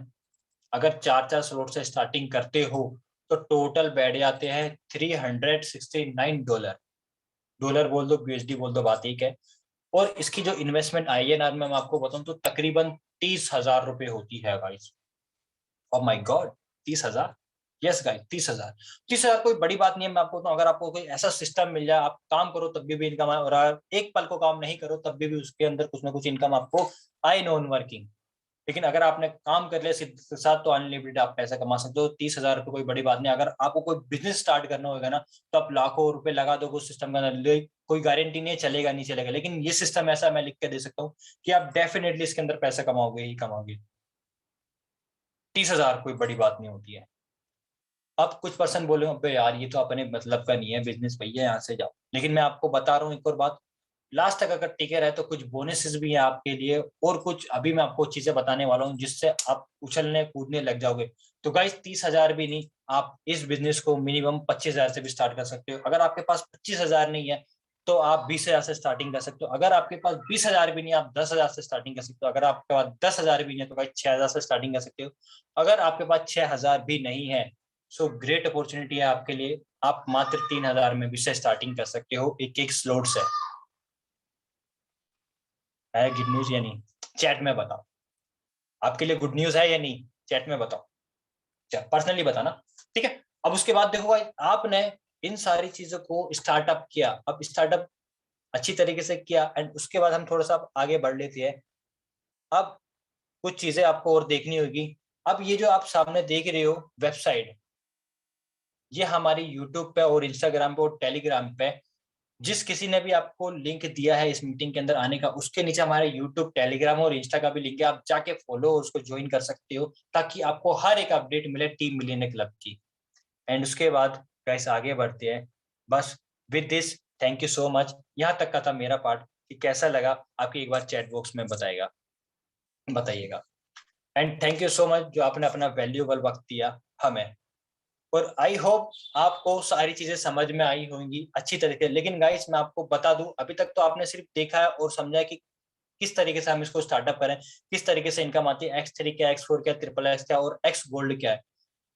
अगर 4-4 स्लॉट से स्टार्टिंग करते हो तो टोटल बैठ जाते हैं $369। डॉलर बोल दो, यूएसडी बोल दो, बात एक है। और इसकी जो इन्वेस्टमेंट आईएनआर में मैं आपको बताऊं तो तकरीबन ₹30,000 होती है guys. Oh my God, 30,000! Yes guys, 30,000। 30,000 कोई बड़ी बात नहीं है। मैं आपको बताऊं, अगर आपको कोई ऐसा सिस्टम मिल जाए, आप काम करो तब भी इनकम आए, और अगर एक पल को काम नहीं करो तब भी उसके अंदर कुछ ना कुछ इनकम आपको आए, नॉन वर्किंग। लेकिन अगर आपने काम कर लिया सिर्फ साथ, तो अनलिमिटेड आप पैसा कमा सकते हो। ₹30,000 कोई बड़ी बात नहीं। अगर आपको कोई बिजनेस स्टार्ट करना होगा ना, तो आप लाखों रुपए लगा दो उस सिस्टम के अंदर, कोई गारंटी नहीं है चलेगा नहीं चलेगा, लेकिन ये सिस्टम ऐसा मैं लिख के दे सकता हूँ कि आप डेफिनेटली इसके अंदर पैसा कमाओगे ही कमाओगे। 30,000 कोई बड़ी बात नहीं होती है। अब कुछ पर्सन बोले अबे यार ये तो अपने मतलब का नहीं है बिजनेस भैया, यहाँ से जाओ। लेकिन मैं आपको बता रहा हूँ एक और बात, लास्ट तक अगर टिके रहे तो कुछ बोनसेस भी है आपके लिए, और कुछ अभी मैं आपको चीजें बताने वाला हूँ जिससे आप उछलने कूदने लग जाओगे। तो गाइस 30,000 भी नहीं, आप इस बिजनेस को मिनिमम 25,000 से भी स्टार्ट कर सकते हो। अगर आपके पास 25,000 नहीं है तो आप 20,000 से स्टार्टिंग कर सकते हो। अगर आपके पास 20,000 भी नहीं, आप 10,000 से स्टार्टिंग कर सकते हो। अगर आपके पास 10,000 भी नहीं है तो भाई 6,000 से स्टार्टिंग कर सकते हो। अगर आपके पास 6,000 भी नहीं है, सो ग्रेट अपॉर्चुनिटी है आपके लिए, आप मात्र 3,000 में भी से स्टार्टिंग कर सकते हो। एक एक स्लॉट से है गुड न्यूज या नहीं? चैट में बताओ, आपके लिए गुड न्यूज है या नहीं? चैट में बताओ, पर्सनली बताना, ठीक है। अब उसके बाद देखो भाई, आपने इन सारी चीजों को स्टार्टअप किया, अब स्टार्टअप अच्छी तरीके से किया, एंड उसके बाद हम थोड़ा सा आगे बढ़ लेते हैं। अब कुछ चीजें आपको और देखनी होगी। अब ये जो आप सामने देख रहे हो वेबसाइट, ये हमारी यूट्यूब पे और इंस्टाग्राम पे और टेलीग्राम पे, जिस किसी ने भी आपको लिंक दिया है इस मीटिंग के अंदर आने का, उसके नीचे हमारे यूट्यूब, टेलीग्राम और इंस्टा का भी लिंक है। आप जाके फॉलो उसको ज्वाइन कर सकते हो, ताकि आपको हर एक अपडेट मिले टीम मिलियनेयर क्लब की। एंड उसके बाद गाइस आगे बढ़ते हैं। बस with this, thank you so much. यहाँ तक का था मेरा पार्ट, कि कैसा लगा आपकी एक बार चैट बॉक्स में बताइएगा। And thank you so much जो आपने अपना वैल्यूएबल वक्त दिया हमें। और आई होप आपको सारी चीजें समझ में आई होंगी अच्छी तरीके। लेकिन गाइस मैं आपको बता दूं, अभी तक तो आपने सिर्फ देखा है और समझा है कि किस तरीके से हम इसको स्टार्टअप करें, किस तरीके से इनकम आती है, X3 क्या, X4 क्या, ट्रिपल एक्स क्या और X गोल्ड क्या है।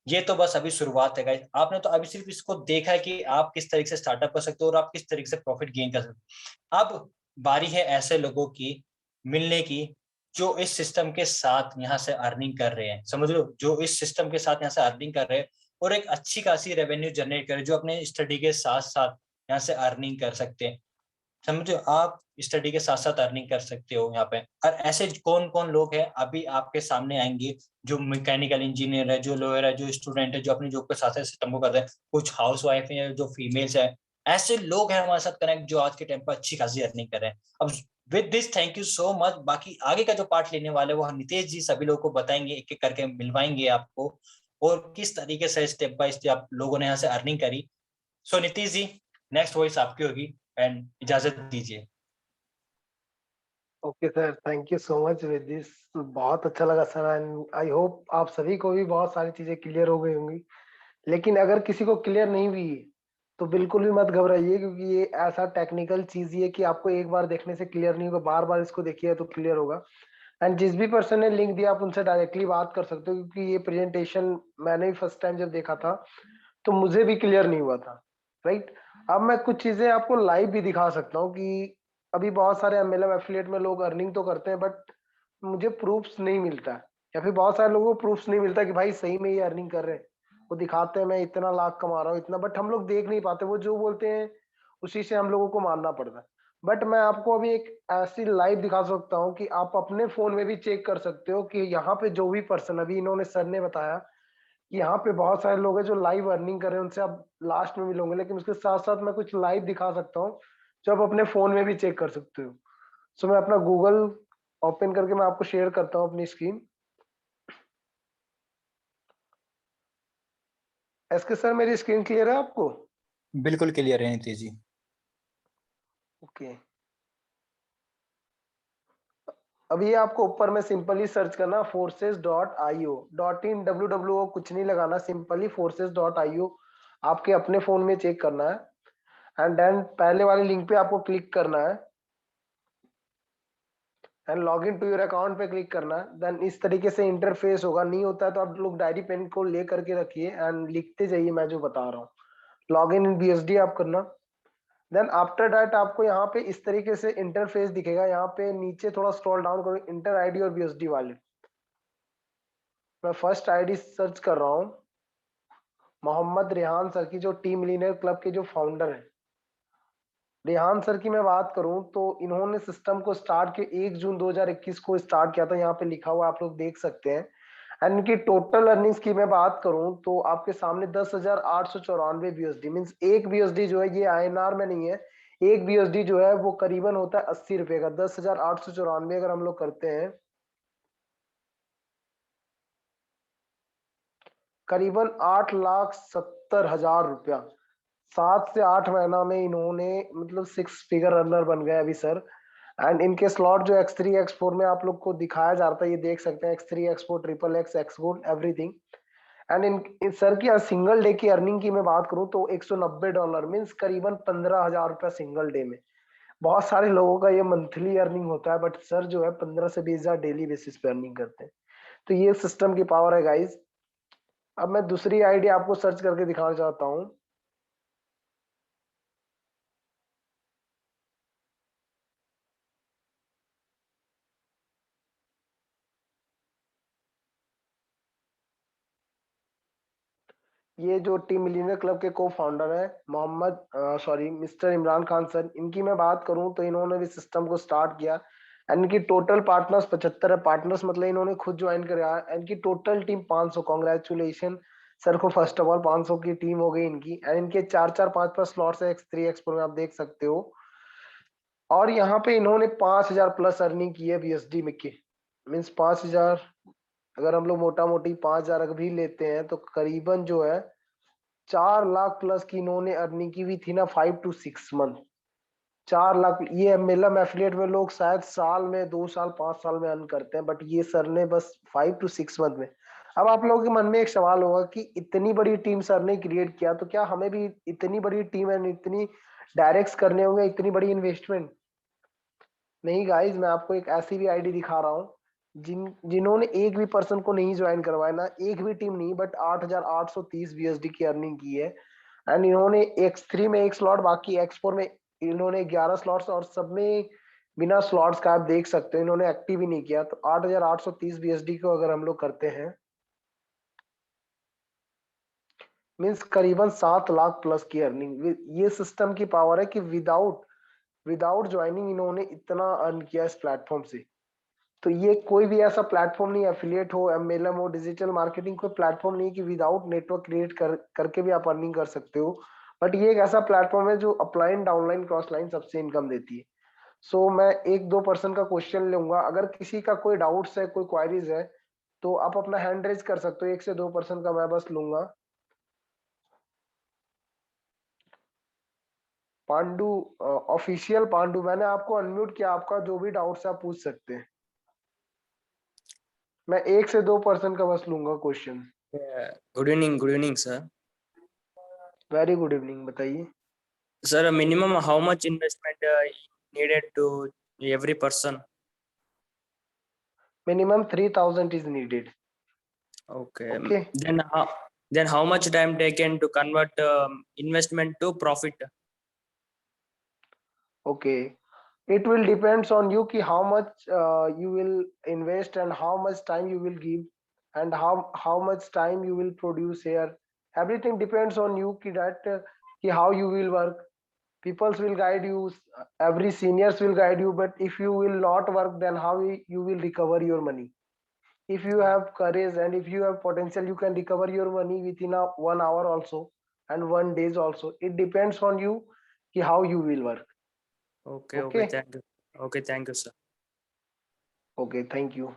ये तो बस अभी शुरुआत है गाइस। आपने तो अभी सिर्फ इसको देखा है कि आप किस तरीके से स्टार्टअप कर सकते हो और आप किस तरीके से प्रॉफिट गेन कर सकते हो। अब बारी है ऐसे लोगों की मिलने की जो इस सिस्टम के साथ यहाँ से अर्निंग कर रहे हैं, समझ लो, जो इस सिस्टम के साथ यहाँ से अर्निंग कर रहे हैं और एक अच्छी खासी रेवेन्यू जनरेट करे, जो अपने स्टडी के साथ साथ यहाँ से अर्निंग कर सकते हैं। समझो, आप स्टडी के साथ साथ अर्निंग कर सकते हो यहाँ पे। और ऐसे कौन कौन लोग हैं अभी आपके सामने आएंगे, जो मैकेनिकल इंजीनियर है, जो लॉयर है, जो स्टूडेंट है, जो अपनी जॉब के साथ साथ सिस्टम को करते हैं, कुछ हाउस वाइफ है, जो फीमेल्स है, ऐसे लोग हैं हमारे साथ कनेक्ट जो आज के टाइम पर अच्छी खासी अर्निंग कर रहे हैं। अब with this thank you so much. बाकी आगे का जो पार्ट लेने वाले वो नितेश जी सभी लोगों को बताएंगे, एक एक करके मिलवाएंगे आपको, और किस तरीके से स्टेप बाय स्टेप लोगों ने यहाँ से अर्निंग करी। सो नीतीश जी, नेक्स्ट वॉइस आपकी होगी, एंड इजाजत दीजिए। Okay sir, thank you so much with this. बहुत अच्छा लगा सर, एंड आई होप आप सभी को भी बहुत सारी चीजें क्लियर हो गई होंगी। लेकिन अगर किसी को क्लियर नहीं हुई तो बिल्कुल भी मत घबराइए, क्योंकि ये ऐसा टेक्निकल चीज ही है कि आपको एक बार देखने से क्लियर नहीं होगा, बार बार इसको देखिए तो क्लियर होगा। एंड जिस भी पर्सन ने लिंक दिया आप उनसे डायरेक्टली बात कर सकते हो, क्योंकि ये प्रेजेंटेशन मैंने भी फर्स्ट टाइम जब देखा था तो मुझे भी क्लियर नहीं हुआ था, राइट। अब मैं कुछ चीजें आपको लाइव भी दिखा सकता हूँ कि अभी बहुत सारे एमएलएम एफिलिएट में लोग अर्निंग तो करते हैं, बट मुझे प्रूफ्स नहीं मिलता, या फिर बहुत सारे लोगों को प्रूफ्स नहीं मिलता कि भाई सही में ये अर्निंग कर रहे हैं। वो दिखाते हैं मैं इतना लाख कमा रहा हूँ इतना, बट हम लोग देख नहीं पाते, वो जो बोलते हैं उसी से हम लोगों को मानना पड़ता है। बट मैं आपको अभी एक ऐसी लाइव दिखा सकता हूँ कि आप अपने फोन में भी चेक कर सकते हो कि यहाँ पे जो भी पर्सन, अभी इन्होंने सर ने बताया कि यहाँ पे बहुत सारे लोग हैं जो लाइव अर्निंग कर रहे हैं, उनसे आप लास्ट में मिलोगे, लेकिन उसके साथ साथ मैं कुछ लाइव दिखा सकता हूँ जो आप अपने फोन में भी चेक कर सकते हो। सो मैं अपना गूगल ओपन करके मैं आपको शेयर करता हूँ अपनी स्क्रीन। एसके सर, मेरी स्क्रीन क्लियर है आपको? बिल्कुल क्लियर है नीतीश जी। ओके। अभी ये आपको ऊपर में सिंपली सर्च करना forces.io, डॉट इन WWO कुछ नहीं लगाना, सिंपली forces.io आपके अपने फोन में चेक करना है। एंड देन पहले वाली लिंक पे आपको क्लिक करना है and log in to your account पे क्लिक करना है। देन इस तरीके से इंटरफेस होगा, नहीं होता है तो आप लोग डायरी पेन को ले करके रखिए एंड लिखते जाइए मैं जो बता रहा हूँ। लॉग इन BSD आप करना। देन आफ्टर दैट आपको यहाँ पे इस तरीके से इंटरफेस दिखेगा। यहाँ पे नीचे थोड़ा स्क्रॉल डाउन करो, इंटर आईडी और BSD वाले, मैं फर्स्ट आईडी सर्च कर रहा हूँ मोहम्मद रेहान सर की, जो टीम मिलियनेयर क्लब के जो फाउंडर हैं। रेहान सर की मैं बात करूं तो इन्होंने सिस्टम को स्टार्ट के 1 जून 2021 को स्टार्ट किया था, यहाँ पे लिखा हुआ आप लोग देख सकते हैं। एंड इनकी टोटल अर्निंग्स की मैं बात करूं तो आपके सामने 10,894 BSD, मीन्स एक BSD जो है ये INR में नहीं है, एक BSD जो है वो करीबन होता है 80 रुपए का। 10,894 अगर हम लोग करते हैं करीबन 8,70,000 रुपया। 7 से 8 महीना में इन्होंने मतलब 6 फिगर रनर बन गए अभी सर। एंड इनके स्लॉट जो X3 X4 में आप लोग को दिखाया जा रहा था, ये देख सकते हैं X3 X4 triple x x gold everything. And in sir की सिंगल डे की अर्निंग की मैं बात करूं तो $190 मीन्स करीबन 15,000 रुपया सिंगल डे में। बहुत सारे लोगों का ये मंथली अर्निंग होता है, बट सर जो है 15 से 20,000 डेली बेसिस पे अर्निंग करते हैं। तो ये सिस्टम की पावर है गाइज। अब मैं दूसरी आइडिया आपको सर्च करके दिखाना चाहता हूँ। ये जो टीम मिलियनर क्लब के को फाउंडर है मिस्टर इमरान खान सर, इनकी मैं बात करूं तो इन्होंने भी सिस्टम को स्टार्ट किया। इनकी टोटल पार्टनर्स 75 है। पार्टनर्स मतलब इन्होंने खुद ज्वाइन कराया। इनकी टोटल टीम 500। कॉन्ग्रेचुलेशन सर को फर्स्ट ऑफ ऑल 500 की टीम हो गई इनकी। एंड इनके 4-4 5-5 स्लॉट्स है X3 X4 में, आप देख सकते हो। और यहाँ पे इन्होंने 5,000 प्लस अर्निंग की है BSD में की। मीन्स 5,000, अगर हम लोग मोटा मोटी 5,000 अगर भी लेते हैं तो करीबन जो है 4 लाख प्लस की इन्होंने अर्निंग की हुई थी ना 5 to 6 मंथ। 4 लाख। ये एमएलएम एफिलिएट में लोग शायद साल में 2 साल 5 साल में अर्न करते हैं, बट ये सर ने बस 5 to 6 मंथ में। अब आप लोगों के मन में एक सवाल होगा कि इतनी बड़ी टीम सर ने क्रिएट किया तो क्या हमें भी इतनी बड़ी टीम एंड इतनी डायरेक्ट्स करने होंगे, इतनी बड़ी इन्वेस्टमेंट? नहीं गाइज, मैं आपको एक ऐसी भी आईडी दिखा रहा हूँ जिन्होंने एक भी पर्सन को नहीं ज्वाइन करवाया ना, एक भी टीम नहीं, बट 8,830 BSD की अर्निंग की है। एंड इन्होंने X3 में एक स्लॉट, बाकी X4 में इन्होंने 11 स्लॉट्स, और सब में बिना स्लॉट्स का आप देख सकते हो इन्होंने एक्टिव ही नहीं किया। तो 8,830 BSD को अगर हम लोग करते हैं मीन्स करीबन 7 लाख प्लस की अर्निंग। ये सिस्टम की पावर है कि विदाउट ज्वाइनिंग इन्होंने इतना अर्न किया इस प्लेटफॉर्म से। तो ये कोई भी ऐसा प्लेटफॉर्म नहीं, एफिलिएट हो, एमएलएम हो, डिजिटल मार्केटिंग, कोई प्लेटफॉर्म नहीं कि विदाउट नेटवर्क क्रिएट करके भी आप अर्निंग कर सकते हो। बट ये एक ऐसा प्लेटफॉर्म है जो अपलाइन डाउनलाइन क्रॉस लाइन सबसे इनकम देती है। सो मैं 1-2 पर्सन का क्वेश्चन लूंगा। अगर किसी का कोई डाउट्स है, कोई क्वारीज है, तो आप अपना हैंड रेज कर सकते हो। 1 से 2 पर्सन का मैं बस लूंगा। पांडु, ऑफिशियल पांडु, मैंने आपको अनम्यूट किया। आपका जो भी डाउट्स है आप पूछ सकते हैं। मैं 1 से 2 पर्सन का बस लूंगा question. Good evening sir. Very good evening, बताइए। Sir, minimum how much investment needed to every person? Minimum 3,000 is needed. Okay. Okay. Then how much time taken to convert investment to profit? Okay. It will depends on you कि how much you will invest and how much time you will give and how much time you will produce here. Everything depends on you कि that कि how you will work. Peoples will guide you, every seniors will guide you, but if you will not work, then how you will recover your money? If you have courage and if you have potential, you can recover your money within 1 hour also and 1 days also. It depends on you कि how you will work. Okay. Okay. Thank you. Okay, thank you, sir. Okay, thank you.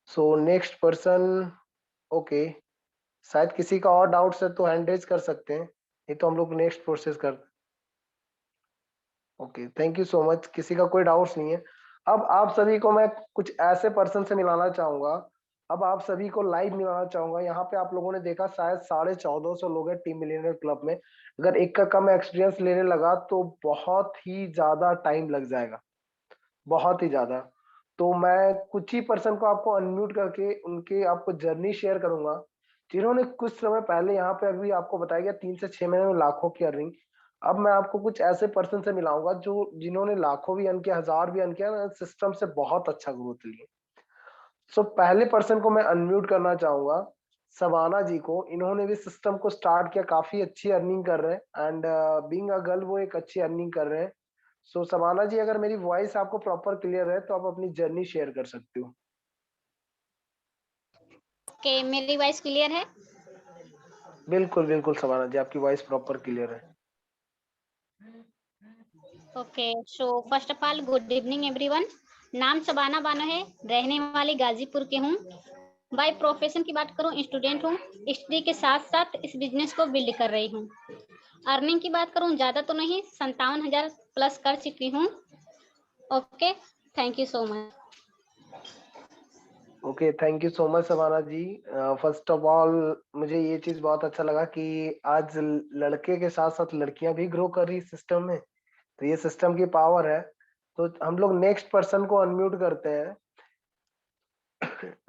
So next person. Okay, शायद किसी का और डाउट्स है तो हैंड रेज कर सकते हैं, नहीं तो हम लोग नेक्स्ट प्रोसेस कर। Okay, thank you so much. किसी का कोई डाउट्स नहीं है। अब आप सभी को मैं कुछ ऐसे पर्सन से मिलाना चाहूंगा। अब आप सभी को लाइव मिलाना चाहूंगा। यहाँ पे आप लोगों ने देखा शायद 1450 लोग हैं टीम मिलियनर क्लब में। अगर एक का मैं एक्सपीरियंस लेने लगा तो बहुत ही ज्यादा टाइम लग जाएगा, बहुत ही ज्यादा। तो मैं कुछ ही पर्सन को आपको अनम्यूट करके उनके आपको जर्नी शेयर करूंगा, जिन्होंने कुछ समय पहले यहाँ पे अभी आपको बताया गया 3 से 6 महीने में लाखों की अर्निंग। अब मैं आपको कुछ ऐसे पर्सन से मिलाऊंगा जो जिन्होंने लाखों भी अर्न किया, 1,000 भी अर्न किया, सिस्टम से बहुत अच्छा ग्रोथ लिए। सो पहले पर्सन को मैं अनम्यूट करना चाहूंगा, सवाना जी को। इन्होंने भी सिस्टम को स्टार्ट किया, काफी अच्छी अर्निंग कर रहे हैं एंड बीइंग अ गर्ल वो एक अच्छी अर्निंग कर रहे हैं। सो सवाना जी, अगर मेरी वॉइस आपको प्रॉपर क्लियर है तो आप अपनी जर्नी शेयर कर सकते हो। ओके, मेरी वॉइस क्लियर है? बिल्कुल बिल्कुल सवाना जी, आपकी वॉइस प्रॉपर क्लियर है। Okay, so first of all good evening everyone. नाम सबाना बानो है, रहने वाली गाजीपुर के हूँ। बाय प्रोफेशन की बात करूं, स्टूडेंट हूं। स्टडी के साथ साथ इस बिजनेस को बिल्ड कर रही हूं। अर्निंग की बात करूं, ज्यादा तो नहीं, 57,000 प्लस कर चुकी हूं। Okay, thank you so much. Okay, thank you so much Savana ji. First of all मुझे ये चीज बहुत अच्छा लगा कि आज लड़के के साथ साथ लड़कियां भी ग्रो कर रही सिस्टम में, तो ये सिस्टम की पावर है। तो हम लोग नेक्स्ट पर्सन को अनम्यूट करते हैं।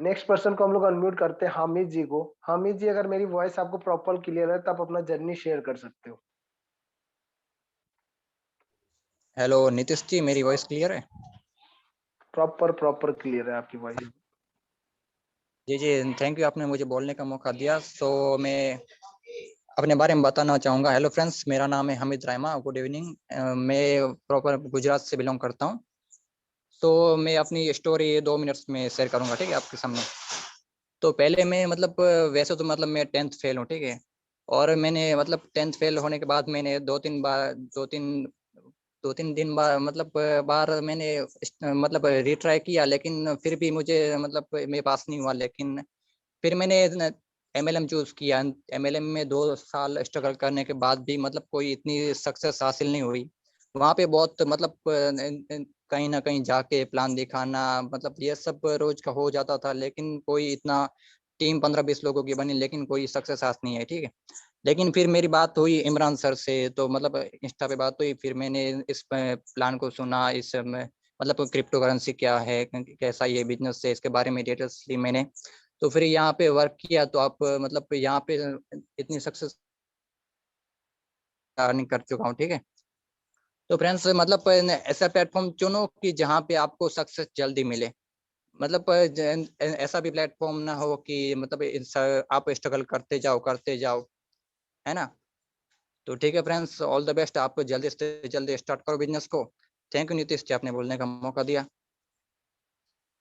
नेक्स्ट पर्सन को हम लोग अनम्यूट करते हैं, हामिद जी को। हामिद जी, अगर मेरी वॉइस आपको प्रॉपर क्लियर है तो आप अपना जर्नी शेयर कर सकते हो। हेलो नीतीश जी, मेरी वॉइस क्लियर है? प्रॉपर प्रॉपर क्लियर है आपकी वॉइस। जी जी, थैंक यू, आपने मुझे बोलने का मौका दिया। मैं अपने बारे में बताना चाहूँगा। हेलो फ्रेंड्स, मेरा नाम है हामिद रायमा। Good evening. मैं प्रॉपर गुजरात से बिलोंग करता हूँ। मैं अपनी स्टोरी 2 मिनट्स में शेयर करूँगा, ठीक है, आपके सामने। तो पहले मैं वैसे तो मैं 10th फेल हूँ, ठीक है। और मैंने 10th फेल होने के बाद मैंने दो तीन दिन बाद बार मैंने रिट्राई किया, लेकिन फिर भी मुझे मैं पास नहीं हुआ। लेकिन फिर मैंने MLM चूज किया। MLM में 2 साल स्ट्रगल करने के बाद भी कोई इतनी सक्सेस हासिल नहीं हुई। वहाँ पे बहुत कहीं ना कहीं जाके प्लान दिखाना, ये सब रोज का हो जाता था, लेकिन कोई इतना टीम 15-20 लोगों की बनी, लेकिन कोई सक्सेस हासिल नहीं है, ठीक है। लेकिन फिर मेरी बात हुई इमरान सर से, तो इंस्टा पे बात हुई। फिर मैंने इस प्लान को सुना, इस क्रिप्टो करेंसी क्या है, कैसा ये बिजनेस है, इसके बारे में डिटेल्स ली मैंने। तो फिर यहाँ पे वर्क किया, तो आप यहाँ पे इतनी सक्सेस अर्निंग कर चुका हूँ, ठीक है। तो फ्रेंड्स ऐसा प्लेटफॉर्म चुनो कि जहाँ पे आपको सक्सेस जल्दी मिले। ऐसा भी प्लेटफॉर्म ना हो कि आप स्ट्रगल करते जाओ, है ना। तो ठीक है फ्रेंड्स, ऑल द बेस्ट। आप जल्दी से जल्दी स्टार्ट करो बिजनेस को। थैंक यू नीतीश जी, आपने बोलने का मौका दिया।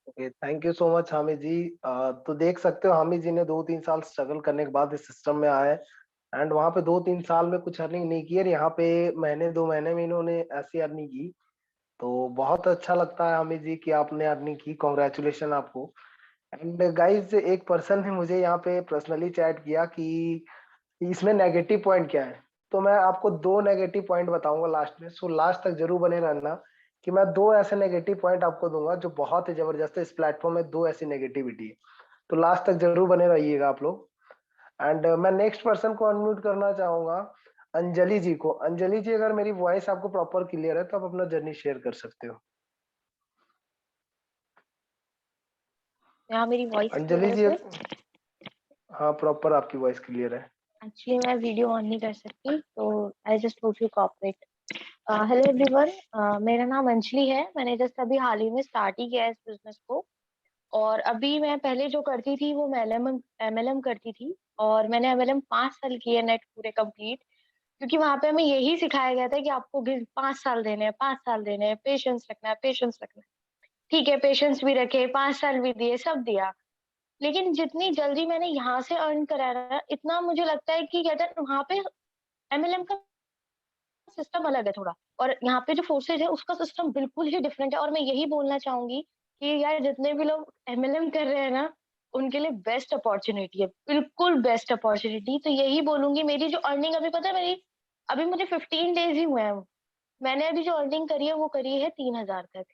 Okay, thank you so much Hamid ji. तो देख सकते हो हामिद जी ने 2-3 साल स्ट्रगल करने के बाद इस सिस्टम में आए, एंड वहां पे 2-3 साल में कुछ अर्निंग नहीं की है, यहाँ पे महीने 2 महीने में इन्होंने ऐसी अर्निंग की। तो बहुत अच्छा लगता है हामिद जी कि आपने अर्निंग की, कॉन्ग्रेचुलेशन आपको। एंड गाइज, एक पर्सन ने मुझे यहाँ पे पर्सनली चैट किया कि इसमें नेगेटिव पॉइंट क्या है। तो मैं आपको 2 नेगेटिव पॉइंट बताऊंगा लास्ट में, सो लास्ट तक जरूर बने रहना कि मैं 2 ऐसे नेगेटिव पॉइंट आपको दूंगा जो बहुत ही जबरदस्त है। इस प्लेटफॉर्म में 2 ऐसी नेगेटिविटी है, तो लास्ट तक जरूर बने रहिएगा आप लोग। एंड मैं नेक्स्ट पर्सन को अनम्यूट करना चाहूंगा, अंजलि जी को। अंजलि जी, अगर मेरी वॉइस आपको प्रॉपर क्लियर है तो आप अपना जर्नी शेयर कर सकते हो। यहाँ मेरी वॉइस क्लियर अंजलि है जी, सर? हाँ प्रॉपर आपकी वॉइस क्लियर है। एक्चुअली मैं वीडियो ऑन नहीं कर सकती, तो I just hope you cooperate. Hello everyone, मेरा नाम अंजलि है। मैंने जस्ट अभी हाल ही में स्टार्ट ही किया है इस बिजनेस को। और अभी मैं पहले जो करती थी वो मैं MLM करती थी, और मैंने MLM 5 साल किए नेट पूरे कंप्लीट। क्योंकि वहां पे हमें यही सिखाया गया था कि आपको 5 साल देने हैं, 5 साल देने हैं, पेशेंस रखना है, पेशेंस रखना है। ठीक है, पेशेंस भी रखे, 5 साल भी दिए, सब दिया। लेकिन जितनी जल्दी मैंने यहाँ से अर्न करा ना, इतना मुझे लगता है कि कहते हैं वहां पे MLM का सिस्टम अलग है थोड़ा, और यहाँ पे जो फोर्सेज है उसका सिस्टम बिल्कुल ही डिफरेंट है। और मैं यही बोलना चाहूंगी कि यार जितने भी लोग MLM कर रहे हैं ना, उनके लिए बेस्ट अपॉर्चुनिटी है, बिल्कुल बेस्ट अपॉर्चुनिटी। तो यही बोलूंगी, मेरी जो अर्निंग अभी पता है मेरी, अभी मुझे 15 डेज ही हुए हैं। मैंने अभी जो अर्निंग करी है वो करी है 3,000 तक,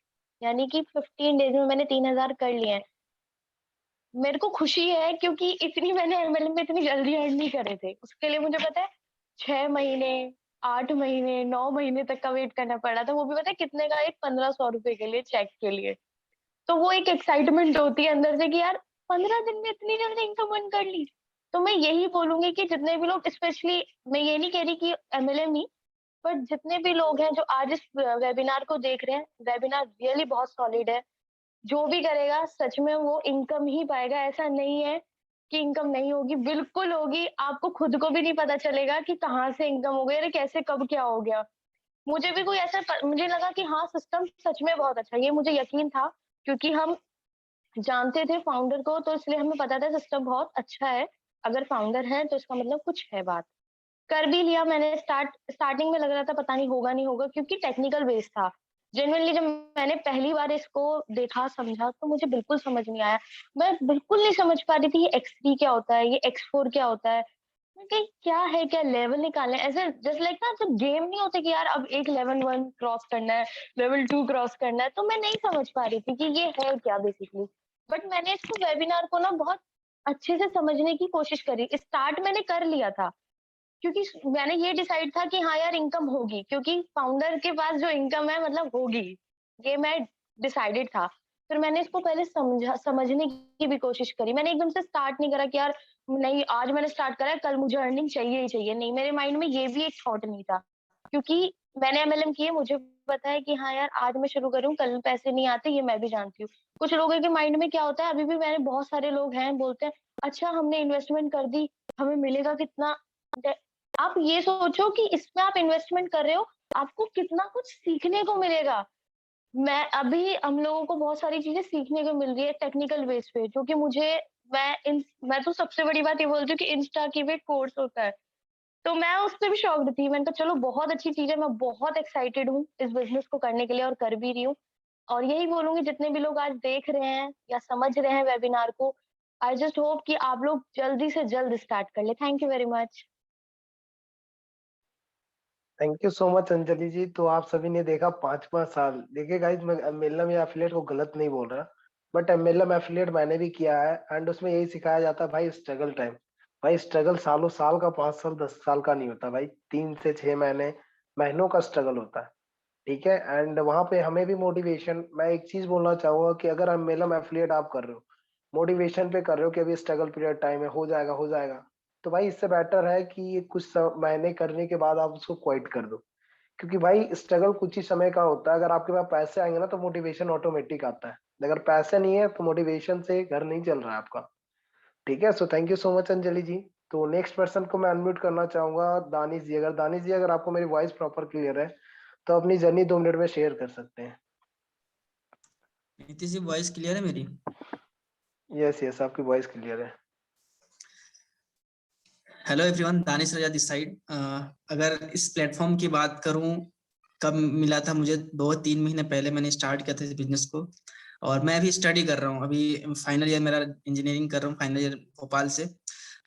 यानी कि 15 डेज में मैंने 3,000 कर लिए हैं। मेरे को खुशी है क्योंकि इतनी मैंने MLM में इतनी जल्दी अर्न नहीं करे थे। उसके लिए मुझे पता है 6 महीने, 8 महीने, 9 महीने तक का वेट करना पड़ा था। वो भी पता है कितने का, एक 1,500 रुपए के लिए, चेक के लिए। तो वो एक एक्साइटमेंट होती है अंदर से कि यार 15 दिन में इतनी जल्दी इनकम अर्न कर ली। तो मैं यही बोलूंगी कि जितने भी लोग, स्पेशली मैं ये नहीं कह रही कि MLM ही, बट जितने भी लोग हैं जो आज इस वेबिनार को देख रहे हैं, वेबिनार रियली बहुत सॉलिड है। जो भी करेगा सच में वो इनकम ही पाएगा। ऐसा नहीं है कि इनकम नहीं होगी, बिल्कुल होगी। आपको खुद को भी नहीं पता चलेगा कि कहाँ से इनकम हो गई, अरे कैसे कब क्या हो गया। मुझे भी कोई ऐसा मुझे लगा कि हाँ सिस्टम सच में बहुत अच्छा है, ये मुझे यकीन था क्योंकि हम जानते थे फाउंडर को, तो इसलिए हमें पता था सिस्टम बहुत अच्छा है। अगर फाउंडर है तो इसका मतलब कुछ है बात। कर भी लिया मैंने। स्टार्टिंग में लग रहा था पता नहीं होगा नहीं होगा, क्योंकि टेक्निकल बेस था। जेन्युइनली जब मैंने पहली बार इसको देखा समझा तो मुझे बिल्कुल समझ नहीं आया। मैं बिल्कुल नहीं समझ पा रही थी ये x3 क्या होता है, ये x4 क्या होता है। मैं कही क्या है, क्या लेवल निकालना है, ऐसे जस्ट लाइक ना जब गेम नहीं होते कि यार अब एक लेवल 1 क्रॉस करना है, लेवल 2 क्रॉस करना है, तो मैं नहीं समझ पा रही थी कि ये है क्या बेसिकली। बट मैंने इसको वेबिनार को ना बहुत अच्छे से समझने की कोशिश करी। स्टार्ट मैंने कर लिया था क्योंकि मैंने ये डिसाइड था कि हाँ यार इनकम होगी, क्योंकि फाउंडर के पास जो इनकम है मतलब होगी, ये मैं डिसाइडेड था। फिर मैंने इसको पहले समझने की भी कोशिश करी। मैंने एकदम से स्टार्ट नहीं करा कि यार नहीं आज मैंने स्टार्ट करा है, कल मुझे अर्निंग चाहिए ही चाहिए। नहीं, मेरे माइंड में ये भी एक थॉट नहीं था, क्योंकि मैंने एमएलएम किए, मुझे पता है कि हाँ यार आज मैं शुरू करूँ कल पैसे नहीं आते, ये मैं भी जानती हूँ। कुछ लोगों के माइंड में क्या होता है, अभी भी मैंने बहुत सारे लोग हैं बोलते हैं अच्छा हमने इन्वेस्टमेंट कर दी, हमें मिलेगा कितना। आप ये सोचो कि इसमें आप इन्वेस्टमेंट कर रहे हो, आपको कितना कुछ सीखने को मिलेगा। मैं अभी हम लोगों को बहुत सारी चीजें सीखने को मिल रही है टेक्निकल बेस पे, जो कि मुझे मैं तो सबसे बड़ी बात ये बोलती हूँ कि इंस्टा की भी एक कोर्स होता है, तो मैं उससे भी शॉक्ड थी। मैंने कहा चलो बहुत अच्छी चीज है, मैं बहुत एक्साइटेड हूँ इस बिजनेस को करने के लिए और कर भी रही हूँ। और यही बोलूंगी जितने भी लोग आज देख रहे हैं या समझ रहे हैं वेबिनार को, आई जस्ट होप कि आप लोग जल्दी से जल्द स्टार्ट कर ले। Thank you very much. Thank you so much Anjali ji. तो आप सभी ने देखा 5-5 साल। देखिए गाइज, मैं एमएलएम या एफिलिएट को गलत नहीं बोल रहा, बट एमएलएम एफिलिएट मैंने भी किया है एंड उसमें यही सिखाया जाता है भाई, स्ट्रगल टाइम। भाई स्ट्रगल सालों साल का, 5 साल 10 साल का नहीं होता भाई, 3 से 6 महीने, महीनों का स्ट्रगल होता है। ठीक है, एंड वहां पे हमें भी मोटिवेशन, मैं एक चीज बोलना चाहूंगा कि अगर एमएलएम एफिलिएट आप कर रहे हो, मोटिवेशन पे कर रहे हो कि अभी स्ट्रगल पीरियड टाइम है, हो जाएगा हो जाएगा, तो भाई इससे बेटर है कि ये कुछ महीने करने के बाद आप उसको क्विट कर दो। क्योंकि भाई स्ट्रगल कुछ ही समय का होता है। अगर आपके पास पैसे आएंगे ना तो मोटिवेशन ऑटोमेटिक आता है, अगर पैसे नहीं है तो मोटिवेशन से घर नहीं चल रहा है आपका। ठीक है, so thank you so much Anjali ji. तो नेक्स्ट पर्सन को मैं अनम्यूट करना चाहूंगा, दानिश जी। अगर दानिश जी, अगर आपको मेरी वॉइस प्रॉपर क्लियर है तो अपनी जर्नी 2 मिनट में शेयर कर सकते हैं। नीतीश जी वॉइस क्लियर है मेरी? यस यस, आपकी वॉइस क्लियर है। Hello everyone, Danish Raza this side. अगर इस प्लेटफॉर्म की बात करूं, कब मिला था मुझे, 2-3 महीने पहले मैंने स्टार्ट किया था इस बिजनेस को। और मैं अभी स्टडी कर रहा हूं, अभी फाइनल ईयर मेरा इंजीनियरिंग कर रहा हूं, फाइनल ईयर भोपाल से,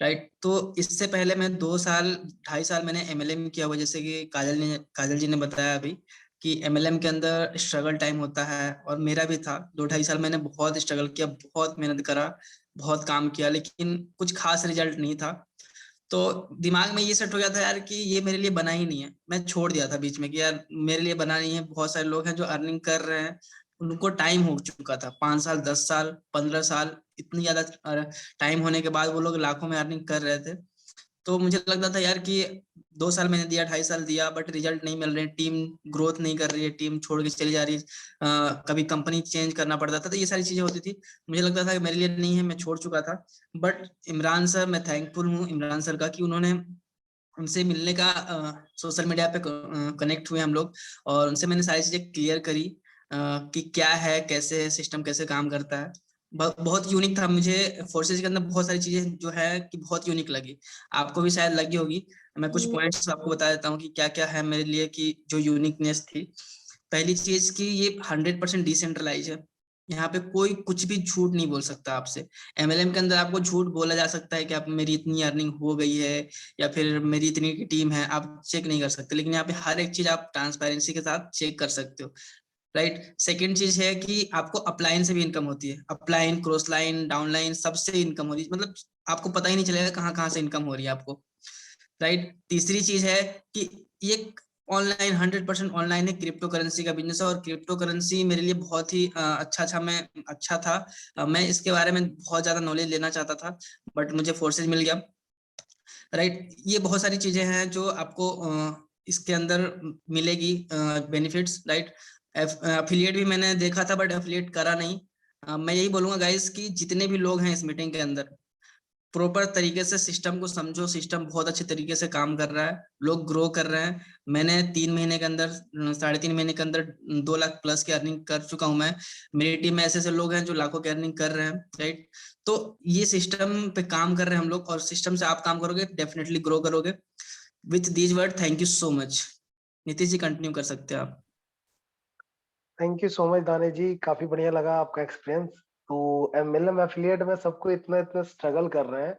राइट। तो इससे पहले मैं 2-2.5 साल मैंने एमएलएम किया हुआ, जैसे कि काजल जी ने बताया अभी कि एमएलएम के अंदर स्ट्रगल टाइम होता है, और मेरा भी था। 2-2.5 साल मैंने बहुत स्ट्रगल किया, बहुत मेहनत करा, बहुत काम किया, लेकिन कुछ खास रिजल्ट नहीं था। तो दिमाग में ये सेट हो गया था यार कि ये मेरे लिए बना ही नहीं है। मैं छोड़ दिया था बीच में कि यार मेरे लिए बना नहीं है। बहुत सारे लोग हैं जो अर्निंग कर रहे हैं, उनको टाइम हो चुका था, 5 साल 10 साल 15 साल, इतनी ज्यादा टाइम होने के बाद वो लोग लाखों में अर्निंग कर रहे थे। तो मुझे लगता था यार कि 2 साल मैंने दिया, 2.5 साल दिया, बट रिजल्ट नहीं मिल रहे, टीम ग्रोथ नहीं कर रही है, टीम छोड़ के चली जा रही है, कभी कंपनी चेंज करना पड़ता था, तो ये सारी चीजें होती थी। मुझे लगता था कि मेरे लिए नहीं है, मैं छोड़ चुका था। बट इमरान सर, मैं थैंकफुल हूँ इमरान सर का कि उन्होंने, उनसे मिलने का, सोशल मीडिया पे कनेक्ट हुए हम लोग, और उनसे मैंने सारी चीजें क्लियर करी कि क्या है, कैसे है सिस्टम, कैसे काम करता है। बहुत यूनिक था मुझे। फोर्सेज के अंदर बहुत सारी चीजें जो है कि बहुत यूनिक लगी, आपको भी शायद लगी होगी। मैं कुछ पॉइंट्स आपको बता देता हूँ कि क्या क्या है मेरे लिए कि जो यूनिकनेस थी। पहली चीज कि ये 100% डिसेंट्रलाइज है। यहाँ पे कोई कुछ भी झूठ नहीं बोल सकता आपसे। एमएलएम के अंदर आपको झूठ बोला जा सकता है कि आप, मेरी इतनी अर्निंग हो गई है, या फिर मेरी इतनी की टीम है, आप चेक नहीं कर सकते। लेकिन यहाँ पे हर एक चीज आप ट्रांसपेरेंसी के साथ चेक कर सकते हो, राइट। सेकेंड चीज है कि आपको अपलाइन से भी इनकम होती है, अपलाइन, क्रॉस लाइन, डाउनलाइन, सबसे इनकम होती है। मतलब आपको पता ही नहीं चलेगा कहाँ कहाँ से इनकम हो रही है आपको, राइट। तीसरी चीज है कि ये ऑनलाइन, 100% ऑनलाइन है, क्रिप्टो करेंसी का बिजनेस है। और क्रिप्टो करेंसी मेरे लिए बहुत ही अच्छा था। मैं इसके बारे में बहुत ज्यादा नॉलेज लेना चाहता था, बट मुझे फोर्सेज मिल गया, राइट। ये बहुत सारी चीजें हैं जो आपको इसके अंदर मिलेगी, बेनिफिट्स, राइट। एफिलिएट भी मैंने देखा था, बट एफिलिएट करा नहीं। मैं यही बोलूंगा गाइस कि जितने भी लोग हैं इस मीटिंग के अंदर, प्रॉपर तरीके से सिस्टम को समझो। सिस्टम बहुत अच्छे तरीके से काम कर रहा है, लोग ग्रो कर रहे हैं। मैंने 3 महीने के अंदर, 3.5 महीने के अंदर 2 लाख प्लस की अर्निंग कर चुका हूं मैं। मेरी टीम में ऐसे ऐसे लोग हैं जो लाखों की अर्निंग कर रहे हैं, राइट। तो ये सिस्टम पे काम कर रहे हैं हम लोग, और सिस्टम से आप काम करोगे डेफिनेटली ग्रो करोगे। With these word, thank you so much. Nitish ji continue कर सकते हैं आप। थैंक यू सो मच दाने जी, काफी बढ़िया लगा आपका एक्सपीरियंस। तो एमएलएम एफिलिएट में सबको इतना इतना स्ट्रगल कर रहे हैं,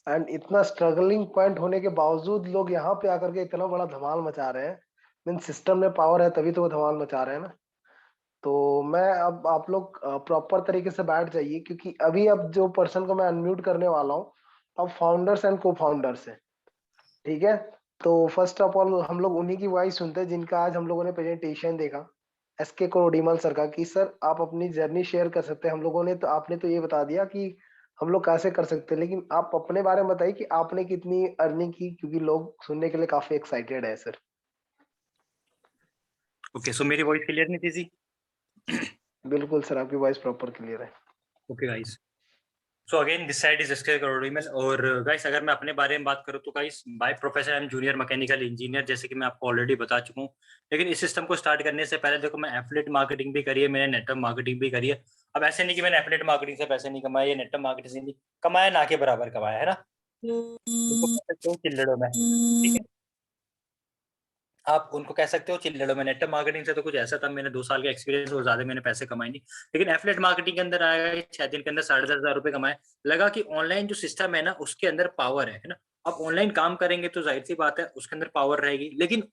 एंड इतना स्ट्रगलिंग पॉइंट होने के बावजूद लोग यहाँ पे आकर के इतना बड़ा धमाल मचा रहे हैं। मीन सिस्टम में पावर है तभी तो वो धमाल मचा रहे हैं ना। तो मैं अब आप लोग प्रॉपर तरीके से बैठ जाइए, क्योंकि अभी अब जो पर्सन को मैं अनम्यूट करने वाला हूँ, अब फाउंडर्स एंड को फाउंडर्स है, ठीक है। तो फर्स्ट ऑफ ऑल हम लोग उन्हीं की वॉइस सुनते हैं जिनका आज हम लोगों ने प्रेजेंटेशन देखा, एसके कोडिमल सर का, कि सर आप अपनी जर्नी शेयर कर सकते हैं। हम लोगों ने तो आपने तो ये बता दिया कि हम लोग कैसे कर सकते हैं, लेकिन आप अपने बारे में बताइए कि आपने कितनी अर्निंग की, क्योंकि लोग सुनने के लिए काफी एक्साइटेड है सर। ओके, सो मेरी वॉइस क्लियर नहीं थी जी? बिल्कुल सर, आपकी वॉइस प्रॉपर क्लियर है। Okay guys, so again this side is SK Kodimal. और गाइस अगर मैं अपने बारे में बात करूँ तो guys by profession I am junior mechanical engineer, जैसे कि मैं आपको ऑलरेडी बता चुका हूँ। लेकिन इस सिस्टम को स्टार्ट करने से पहले देखो, मैं एफिलिएट मार्केटिंग भी करी है, मैंने नेटवर्क मार्केटिंग भी करी है। अब ऐसे नहीं कि मैंने एफिलिएट मार्केटिंग से पैसे नहीं कमाए, या नेटवर्क मार्केटिंग से नहीं कमाया, ना के बराबर कमाया है ना, उनको कह सकते हो चिल्लड़ों में, ठीक है। आप उनको कह सकते हो चिल्लड़ों में। नेटवर्क मार्केटिंग से तो कुछ ऐसा था, मैंने 2 साल का एक्सपीरियंस और ज्यादा मैंने पैसे कमाए नहीं। लेकिन एफिलिएट मार्केटिंग के अंदर आया, 6 दिन के अंदर 10,500 रुपए कमाए। लगा कि ऑनलाइन जो सिस्टम है ना, उसके अंदर पावर है ना। अब ऑनलाइन काम करेंगे तो जाहिर सी बात है उसके अंदर पावर रहेगी, लेकिन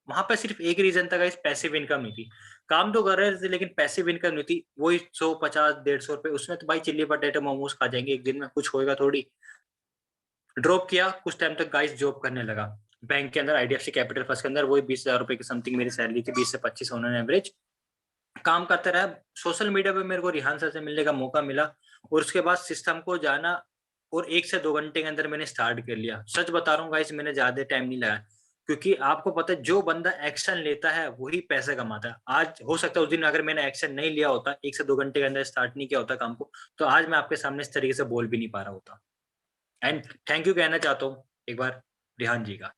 वहां पे सिर्फ एक रीजन था गाइस, पैसिव इनकम नहीं थी। काम तो कर रहे थे लेकिन पैसिव इनकम नहीं थी। वही 100, 50, 150 रुपए, उसमें तो भाई चिल्ली पटेटो मोमोज खा जाएंगे एक दिन में, कुछ होएगा थोड़ी। ड्रॉप किया, कुछ टाइम तक गाइस जॉब करने लगा बैंक के अंदर, आईडीएफसी कैपिटल फर्स्ट के अंदर। वही 20,000 रुपए की समथिंग मेरी सैलरी थी, 20 से 25 होने एवरेज। काम करते रहा। सोशल मीडिया पे मेरे को रिहान सर से मिलने का मौका मिला, और उसके बाद सिस्टम को जाना, और 1 से 2 घंटे के अंदर मैंने स्टार्ट कर लिया। सच बता रहा हूँ गाइस, मैंने ज्यादा टाइम नहीं लगाया, क्योंकि आपको पता है जो बंदा एक्शन लेता है वही पैसे कमाता है। आज हो सकता है उस दिन अगर मैंने एक्शन नहीं लिया होता, 1 से 2 घंटे के अंदर स्टार्ट नहीं किया होता काम को, तो आज मैं आपके सामने इस तरीके से बोल भी नहीं पा रहा होता। एंड थैंक यू कहना चाहता हूँ एक बार रिहान जी का।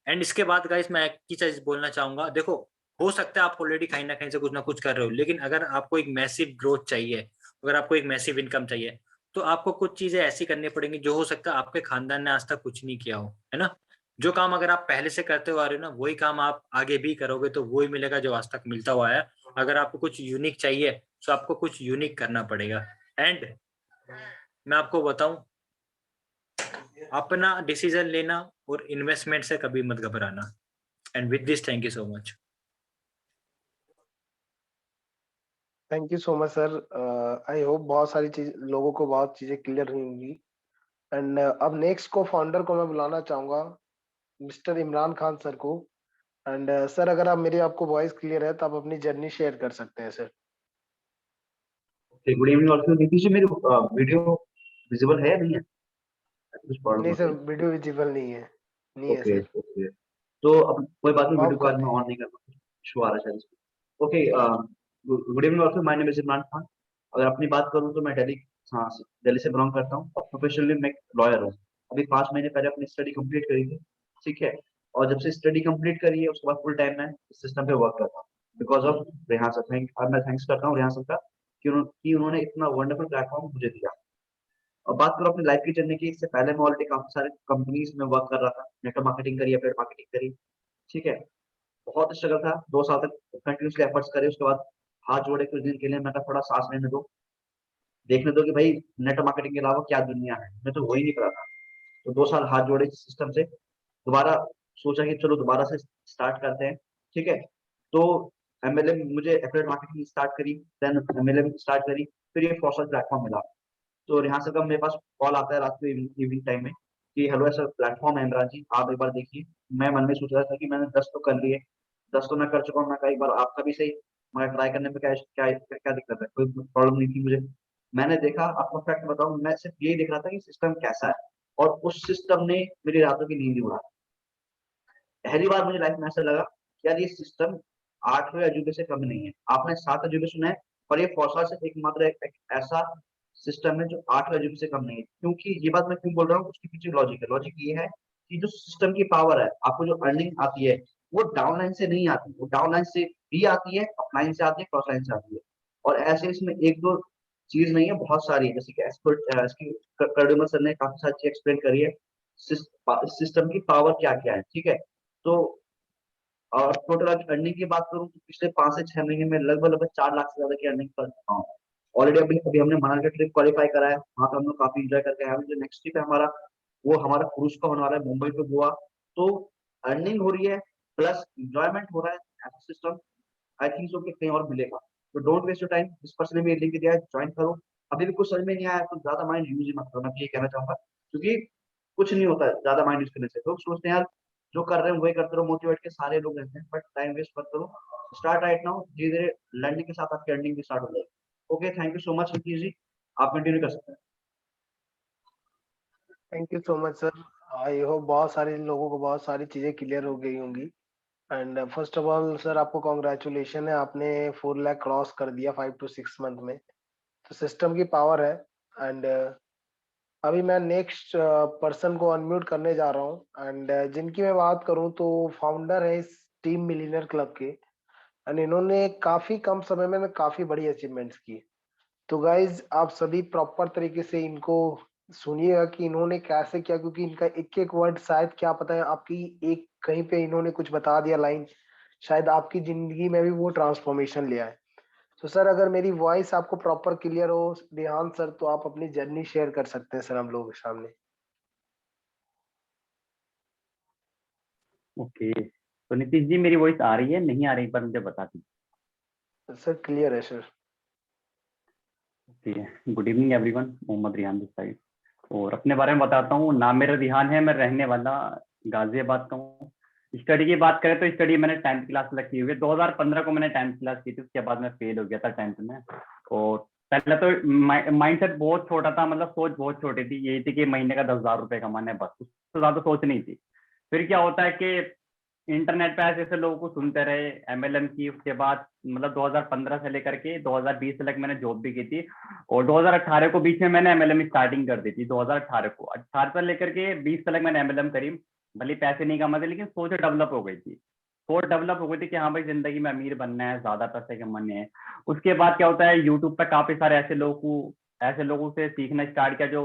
एंड इसके बाद गाइस मैं एक ही चीज बोलना चाहूंगा, देखो हो सकता है आप ऑलरेडी कहीं ना कहीं से कुछ ना कुछ कर रहे हो, लेकिन अगर आपको एक मैसिव ग्रोथ चाहिए, अगर आपको एक मैसिव इनकम चाहिए, तो आपको कुछ चीजें ऐसी करनी पड़ेंगी जो हो सकता है आपके खानदान ने आज तक कुछ नहीं किया हो, है ना। जो काम अगर आप पहले से करते हुए आ रहे हो ना, वही काम आप आगे भी करोगे तो वही मिलेगा जो आज तक मिलता हुआ है। अगर आपको कुछ यूनिक चाहिए तो आपको कुछ यूनिक करना पड़ेगा। एंड मैं आपको बताऊं, अपना डिसीजन लेना और इन्वेस्टमेंट से कभी मत घबराना। And with this thank you so much. Thank you so much sir. I hope बहुत सारी चीज लोगों को बहुत चीजें क्लियर हुई होंगी। एंड अब नेक्स्ट को फाउंडर को मैं बुलाना चाहूंगा, मिस्टर इमरान खान सर को। एंड सर अगर आप मेरी आपको वॉइस क्लियर है तो आप अपनी जर्नी शेयर कर सकते हैं sir. Good evening also. Nitish ji, मेरी वीडियो विजिबल है या नहीं है? कुछ प्रॉब्लम नहीं हो सर, रही है? वीडियो विजिबल नहीं है ओके सर। ओके, तो अब कोई बात नहीं, वीडियो ऑफ को आज करते मैं हैं। ऑन नहीं करता, शो आ रहा है शायद इसमें। Okay, good evening also, my name is Imran Khan. अगर अपनी बात करूँ तो मैं दिल्ली, हाँ, दिल्ली से बिलोंग करता हूँ, और प्रोफेशनली मैं लॉयर हूँ। अभी 5 महीने पहले अपनी स्टडी कंप्लीट करी थी, ठीक है। और जब से स्टडी कंप्लीट करी है उसके बाद फुल टाइम मैं इस सिस्टम पे वर्क करता हूँ, बिकॉज ऑफ रेहान सर। मैं थैंक्स करता हूँ रेहान सर का कि उन्होंने इतना वंडरफुल प्लेटफॉर्म मुझे दिया। और बात करो अपनी लाइफ की जर्नी की, इससे पहले मैं ऑलरेडी काफी सारे कंपनीज में वर्क कर रहा था, नेटवर्क मार्केटिंग करी, एफिलिएट मार्केटिंग करी, ठीक है। बहुत स्ट्रगल था, 2 साल तक कंटिन्यूसली एफर्ट्स करे। उसके बाद हाथ जोड़े कुछ दिन के लिए, मैं कहा थोड़ा सांस लेने दो, देखने दो कि भाई नेटवर्क मार्केटिंग के अलावा क्या दुनिया है, मैं तो वही नहीं पता था। तो 2 साल हाथ जोड़े सिस्टम से, दोबारा सोचा कि चलो दोबारा से स्टार्ट करते हैं, ठीक है। तो एमएलएम, मुझे एफिलिएट मार्केटिंग स्टार्ट करी, देन एमएलएम स्टार्ट करी, फिर ये फॉर्सल प्लेटफॉर्म मिला। तो यहाँ से कब मेरे पास कॉल आता है रात को इवनिंग टाइम में कि हेलो ऐसा प्लेटफॉर्म है इमरान जी, आप एक बार देखिए। मैं मन में सोच रहा था कि मैंने 10 तो कर लिए, 10 तो मैं कर चुका हूँ, मैं कहा एक बार आपका भी सही, मगर ट्राई करने में क्या क्या क्या दिक्कत है, कोई प्रॉब्लम नहीं थी मुझे। मैंने देखा, आपको फैक्ट बताऊं, मैं सिर्फ यही देख रहा था कि सिस्टम कैसा है, और उस सिस्टम ने मेरी रातों की नींद उड़ा। पहली बार मुझे लाइफ में ऐसा लगा कि यार ये सिस्टम 8वें अजूबे से कम नहीं है। आपने 7 अजूबे सुना है, पर ये फौसा सिर्फ एकमात्र एक ऐसा सिस्टम है जो 8वें अजूबे से कम नहीं है। क्योंकि ये बात मैं क्यों बोल रहा हूँ, उसके पीछे लॉजिक है। लॉजिक ये है कि जो सिस्टम की पावर है, आपको जो अर्निंग आती है, वो डाउनलाइन से नहीं आती, वो डाउनलाइन से भी आती है, अपलाइन से आती है, क्रॉस लाइन से आती है। और ऐसे इसमें एक दो चीज नहीं है, बहुत सारी है। जैसे कि एक्सपर्ट इसकी कर्डिमल सर ने काफी सारी चीज एक्सप्लेन करी है, सिस्टम की पावर क्या क्या है, ठीक है। तो और टोटल अर्निंग की बात करूँ तो पिछले 5 से 6 महीने में लगभग 4 लाख से ज्यादा की अर्निंग कर चुका हूँ। ऑलरेडी अभी हमने मनाली का ट्रिप क्वालिफाई करा है, वहाँ पे हम लोग काफी इंजॉय करके आए हैं। जो नेक्स्ट ट्रिप है हमारा, वो हमारा क्रूज का होने वाला है, मुंबई टू गोवा। तो अर्निंग हो रही है प्लस इंजॉयमेंट हो रहा है। ऐसा सिस्टम आई थिंक सो कि कहीं और मिलेगा। तो डोंट वेस्ट योर टाइम, जिस पर्सन ने भी लिंक दिया है ज्वाइन करो। अभी भी कुछ समझ में नहीं आया तो ज्यादा माइंड यूज ही मत करो, मैं ये कहना चाहूंगा, क्योंकि कुछ नहीं होता है ज्यादा माइंड यूज करने से। लोग सोचते हैं यार जो कर रहे हैं वही करते रहो, मोटिवेट के सारे लोग रहते हैं, बट टाइम वेस्ट मत करो। स्टार्ट राइट नाउ, धीरे धीरे लर्निंग के साथ आपकी अर्निंग भी स्टार्ट हो जाएगी। Okay, thank you so much Vicky ji, आप कंटिन्यू कर सकते हैं। Thank you so much sir. I hope बहुत सारे लोगों को बहुत सारी चीजें क्लियर हो गई होंगी। And first of all sir आपको कॉन्ग्रेचुलेशन है, आपने 4 लाख क्रॉस कर दिया 5 to 6 मंथ में। तो सिस्टम की पावर है। एंड अभी मैं नेक्स्ट पर्सन को अनम्यूट करने जा रहा हूँ। एंड जिनकी मैं बात करूँ तो फाउंडर है इस टीम मिलियनर क्लब के। एंड इन्होंने काफी कम समय में काफी बड़ी अचीवमेंट्स की। तो गाइज आप सभी प्रॉपर तरीके से इनको सुनिएगा कि इन्होंने कैसे किया, क्योंकि इनका एक एक वर्ड शायद क्या पता है आपकी एक कहीं पे इन्होंने कुछ बता दिया लाइन, शायद आपकी जिंदगी में भी वो ट्रांसफॉर्मेशन ले आए। तो सर अगर मेरी वॉइस आपको प्रॉपर क्लियर हो रेहान सर, तो आप अपनी जर्नी शेयर कर सकते हैं सर हम लोगों के सामने। ओके, तो नीतीश जी मेरी वॉइस आ रही है, नहीं आ रही पर मुझे बता दीजिए। सर क्लियर है sir. Okay, good evening everyone, Mohammad Rihan this side. और अपने बारे में बताता हूँ, नाम मेरा रिहान है, मैं रहने वाला गाजियाबाद का हूँ। स्टडी की बात करें तो स्टडी मैंने 10th क्लास तक की हुई है। 2015 को मैंने 10th क्लास की थी, उसके बाद मैं फेल हो गया था 10th में। और पहले तो माइंडसेट बहुत छोटा था, मतलब सोच बहुत छोटी थी, यही थी कि महीने का 10,000 रुपये कमाना है, बस उससे ज्यादा सोच नहीं थी। फिर क्या होता है कि इंटरनेट पे ऐसे ऐसे लोगों को सुनते रहे, एमएलएम की, उसके बाद मतलब 2015 से लेकर के 2020 तक मैंने जॉब भी की थी। और 2018 को बीच में मैंने एमएलएम स्टार्टिंग कर दी थी। 2018 को 18 से लेकर के 20 तक मैंने एमएलएम करी। भले पैसे नहीं कमाते, लेकिन सोच डेवलप हो गई थी। सोच डेवलप हो गई थी कि हाँ भाई जिंदगी में अमीर बनना है, ज्यादा पैसे कमाने हैं। उसके बाद क्या होता है, यूट्यूब पे काफी सारे ऐसे लोगों से सीखना स्टार्ट किया जो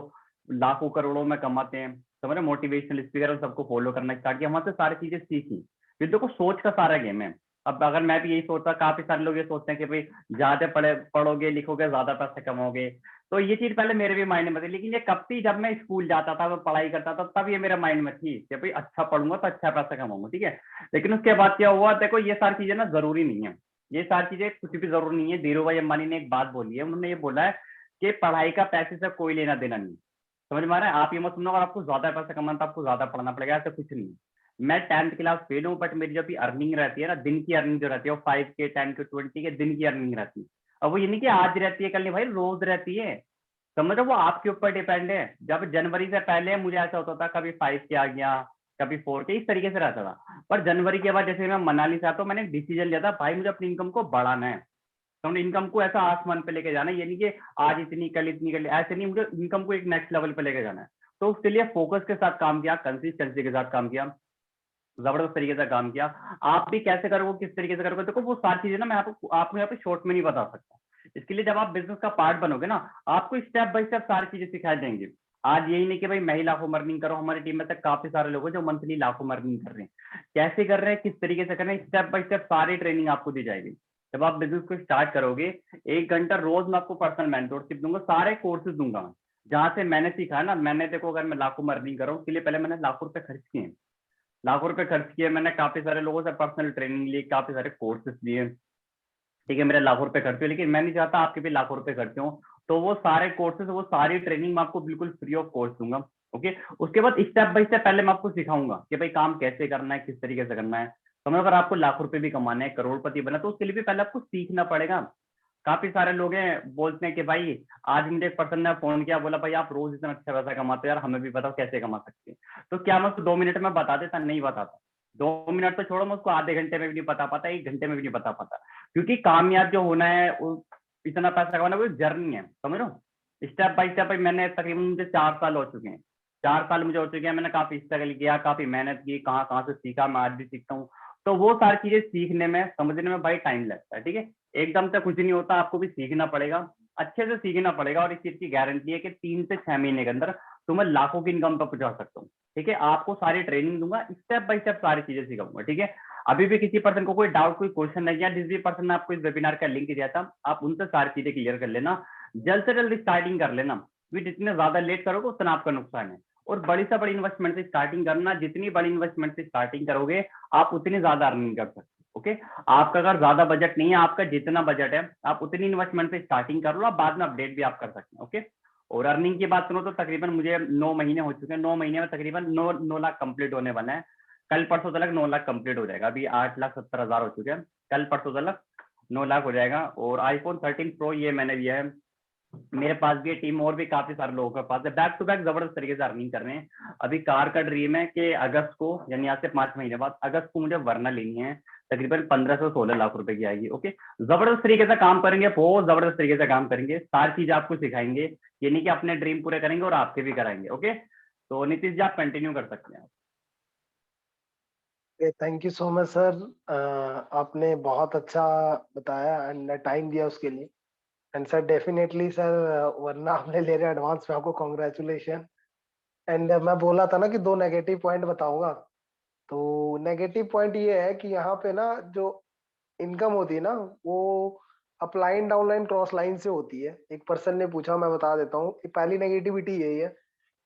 लाखों करोड़ों में कमाते हैं। तो मैंने मोटिवेशनल स्पीकर सबको फॉलो करना स्टार्ट किया, वहां से सारी चीजें सीखी। ये देखो सोच का सारा गेम है। अब अगर मैं भी यही सोचता, काफी सारे लोग ये सोचते हैं कि भाई ज्यादा पढ़ोगे लिखोगे ज्यादा पैसे कमाओगे। तो ये चीज पहले मेरे भी माइंड में थी, लेकिन ये कब थी, जब मैं स्कूल जाता था, मैं पढ़ाई करता था, तब ये मेरे माइंड में थी कि भाई अच्छा पढ़ूंगा तो अच्छा पैसा कमाऊंगा, ठीक है। लेकिन उसके बाद क्या हुआ, देखो ये सारी चीजें ना जरूरी नहीं है। ये सारी चीजें कुछ भी जरूरी नहीं है। धीरू भाई अंबानी ने एक बात बोली है, उन्होंने ये बोला है कि पढ़ाई का पैसे से कोई लेना देना नहीं। समझ में आ रहा है? आप ये मत सुनो, अगर आपको ज्यादा पैसा कमाना तो आपको ज्यादा पढ़ना पड़ेगा, ऐसा कुछ नहीं। मैं 10th क्लास फेल हूँ, बट मेरी जो भी अर्निंग रहती है ना, दिन की अर्निंग जो रहती है, वो 5K 10K 20K दिन की अर्निंग रहती है। अब वो ये नहीं कि आज रहती है कल नहीं, भाई रोज रहती है। समझो, वो आपके ऊपर डिपेंड है। जब जनवरी से पहले मुझे ऐसा होता था, कभी 5K आ गया, कभी 4K, इस तरीके से रहता था। पर जनवरी के बाद जैसे मैं मनाली से आता हूँ, मैंने डिसीजन लिया था भाई मुझे अपनी इनकम को बढ़ाना है। तो इनकम को ऐसा आसमान पे लेके जाना है, ये नहीं कि आज इतनी कल इतनी कल, ऐसे नहीं, मुझे इनकम को एक नेक्स्ट लेवल पे लेके जाना है। तो उसके लिए फोकस के साथ काम किया, कंसिस्टेंसी के साथ काम किया, जबरदस्त तरीके से काम किया। आप भी कैसे करोगे, किस तरीके से करोगे, देखो वो सारी चीजें ना मैं आपको यहाँ पे शॉर्ट में नहीं बता सकता। इसके लिए जब आप बिजनेस का पार्ट बनोगे ना, आपको स्टेप बाय स्टेप सारी चीजें सिखाई जाएंगी। आज यही नहीं कि भाई मैं ही लाखों में अर्निंग करो, हमारी टीम में तक काफी सारे लोग हैं जो मंथली लाखों में अर्निंग कर रहे हैं। कैसे कर रहे हैं, किस तरीके से कर रहे हैं, स्टेप बाय स्टेप सारी ट्रेनिंग आपको दी जाएगी। जब आप बिजनेस को स्टार्ट करोगे, 1 घंटा रोज मैं आपको पर्सनल मेंटरशिप दूंगा, सारे कोर्सेज दूंगा मैं, जहां से मैंने सीखा है ना। मैंने देखो, अगर मैं लाखों में अर्निंग कर रहा हूँ, उसके लिए पहले मैंने लाखों रुपए खर्च किए हैं। लाखों रुपए खर्च किए मैंने, काफी सारे लोगों से पर्सनल ट्रेनिंग ली, काफी सारे कोर्सेज लिए, ठीक है। मेरे लाखों रुपए खर्च हुए, लेकिन मैं नहीं चाहता आपके भी लाखों रुपए खर्च हो। तो वो सारे कोर्सेज, वो सारी ट्रेनिंग मैं आपको बिल्कुल फ्री ऑफ कॉस्ट दूंगा। ओके, उसके बाद स्टेप बाय स्टेप पहले मैं आपको सिखाऊंगा कि भाई काम कैसे करना है, किस तरीके से करना है। तो अगर आपको लाखों रुपए भी कमाने हैं, करोड़पति बना, तो उसके लिए भी पहले आपको सीखना पड़ेगा। काफी सारे लोग हैं बोलते हैं कि भाई, आज मुझे एक पर्सन ने फोन किया, बोला भाई आप रोज इतना अच्छा पैसा कमाते हो यार, हमें भी बताओ कैसे कमा सकते हैं। तो क्या मैं उसको 2 मिनट में बता देता? नहीं बताता। 2 मिनट तो छोड़ो, मैं उसको आधे घंटे में भी नहीं बता पाता, 1 घंटे में भी नहीं बता पाता। क्योंकि कामयाब जो होना है, इतना पैसा कमाना, वो जर्नी है, समझ लो। Step by step. मैंने तकरीबन, मुझे 4 साल हो चुके हैं, 4 साल मुझे हो चुके हैं। मैंने काफी स्ट्रगल किया, काफी मेहनत की, कहाँ कहाँ से सीखा, मैं आज भी सीखता हूँ। तो वो सारी चीजें सीखने में, समझने में भाई टाइम लगता है, ठीक है। एकदम से कुछ नहीं होता, आपको भी सीखना पड़ेगा, अच्छे से सीखना पड़ेगा। और इस चीज की गारंटी है कि 3 से 6 महीने के अंदर तुम्हें लाखों की इनकम पर पहुंचा सकता हूँ, ठीक है। आपको सारी ट्रेनिंग दूंगा, स्टेप बाय स्टेप सारी चीजें सिखाऊंगा, ठीक है। अभी भी किसी पर्सन को कोई डाउट, कोई क्वेश्चन नहीं है, जिस भी पर्सन ने आपको इस वेबिनार का लिंक दिया था, आप उनसे सारी चीजें क्लियर कर लेना, जल्द से जल्द स्टार्टिंग कर लेना, क्योंकि जितने ज्यादा लेट करोगे उतना आपका नुकसान है। और बड़ी से बड़ी इन्वेस्टमेंट से स्टार्टिंग करना, जितनी बड़ी इन्वेस्टमेंट से स्टार्टिंग करोगे आप उतनी ज्यादा अर्निंग कर सकते हो। ओके, आपका अगर ज्यादा बजट नहीं है, आपका जितना बजट है आप उतनी इन्वेस्टमेंट से स्टार्टिंग कर लो, आप बाद में अपडेट भी आप कर सकते हैं। ओके, और अर्निंग की बात करूँ तो तकरीबन मुझे 9 महीने हो चुके हैं, 9 महीने में तकरीबन 9 लाख कंप्लीट होने वाला है। कल परसों तक 9 लाख कंप्लीट हो जाएगा। अभी 8,70,000 हो चुके हैं, कल परसों तक 9 लाख हो जाएगा। और आईफोन 13 प्रो ये मैंने लिया है, मेरे पास भी टीम और भी काफी सारे लोगों के पास है, बैक टू बैक जबरदस्त तरीके से अर्निंग कर रहे हैं। अभी कार का ड्रीम है कि अगस्त को, यानी आज से 5 महीने बाद अगस्त को मुझे वरना लेनी है, तकरीबन 15 से 16 लाख रुपए की आएगी। ओके, जबरदस्त तरीके से काम करेंगे, बहुत जबरदस्त तरीके से काम करेंगे, सारी चीज आपको सिखाएंगे, ये नहीं कि अपने ड्रीम पूरे करेंगे और आपके भी कराएंगे। ओके, तो नीतीश जी आप कंटिन्यू कर सकते हैं। Thank you so much sir, आपने बहुत अच्छा बताया एंड टाइम दिया उसके लिए। एंड सर डेफिनेटली सर, वरना आपने ले रहे एडवांस में आपको कॉन्ग्रेचुलेशन। एंड मैं बोला था ना कि 2 नेगेटिव पॉइंट बताऊंगा, तो नेगेटिव पॉइंट ये है कि यहाँ पे ना जो इनकम होती है ना, वो अपलाइन डाउनलाइन क्रॉस लाइन से होती है। एक पर्सन ने पूछा, मैं बता देता हूँ। पहली नेगेटिविटी यही है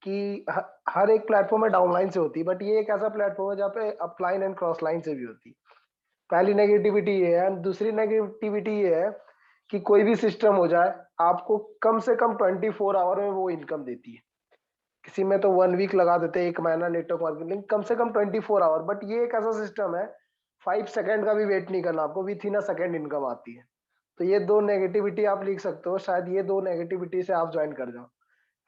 कि हर एक प्लेटफॉर्म में डाउनलाइन से होती है, बट ये एक ऐसा प्लेटफॉर्म है जहाँ पे अपलाइन एंड क्रॉस लाइन से भी होती है। पहली नेगेटिविटी ये है। एंड दूसरी नेगेटिविटी ये है कि कोई भी सिस्टम हो जाए, आपको कम से कम 24 आवर में वो इनकम देती है। किसी में तो 1 वीक लगा देते हैं, 1 महीना नेटवर्क मार्केटिंग, कम से कम 24 आवर। बट ये एक ऐसा सिस्टम है, 5 सेकंड का भी वेट नहीं करना आपको, with in a second income आती है। तो ये 2 नेगेटिविटी आप लिख सकते हो, शायद ये 2 नेगेटिविटी से आप ज्वाइन कर जाओ।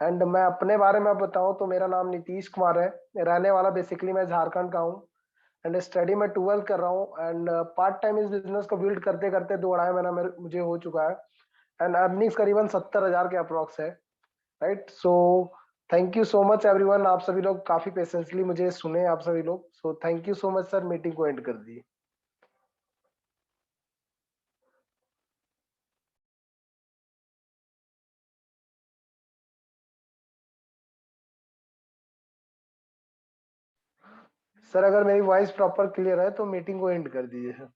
एंड मैं अपने बारे में बताऊं तो मेरा नाम नीतीश कुमार है, रहने वाला बेसिकली मैं झारखंड का हूँ। एंड स्टडी में 12th कर रहा हूँ। एंड पार्ट टाइम इस बिजनेस को बिल्ड करते करते 2-2.5 महीना मुझे हो चुका है। एंड अर्निंग्स करीबन 70,000 के अप्रोक्स है, right. So thank you so much everyone, आप सभी लोग काफी पेशेंसली मुझे सुने, आप सभी लोग। सो thank you so much sir, meeting को एंड कर दी। सर अगर मेरी वॉइस प्रॉपर क्लियर है तो मीटिंग को एंड कर दीजिए सर।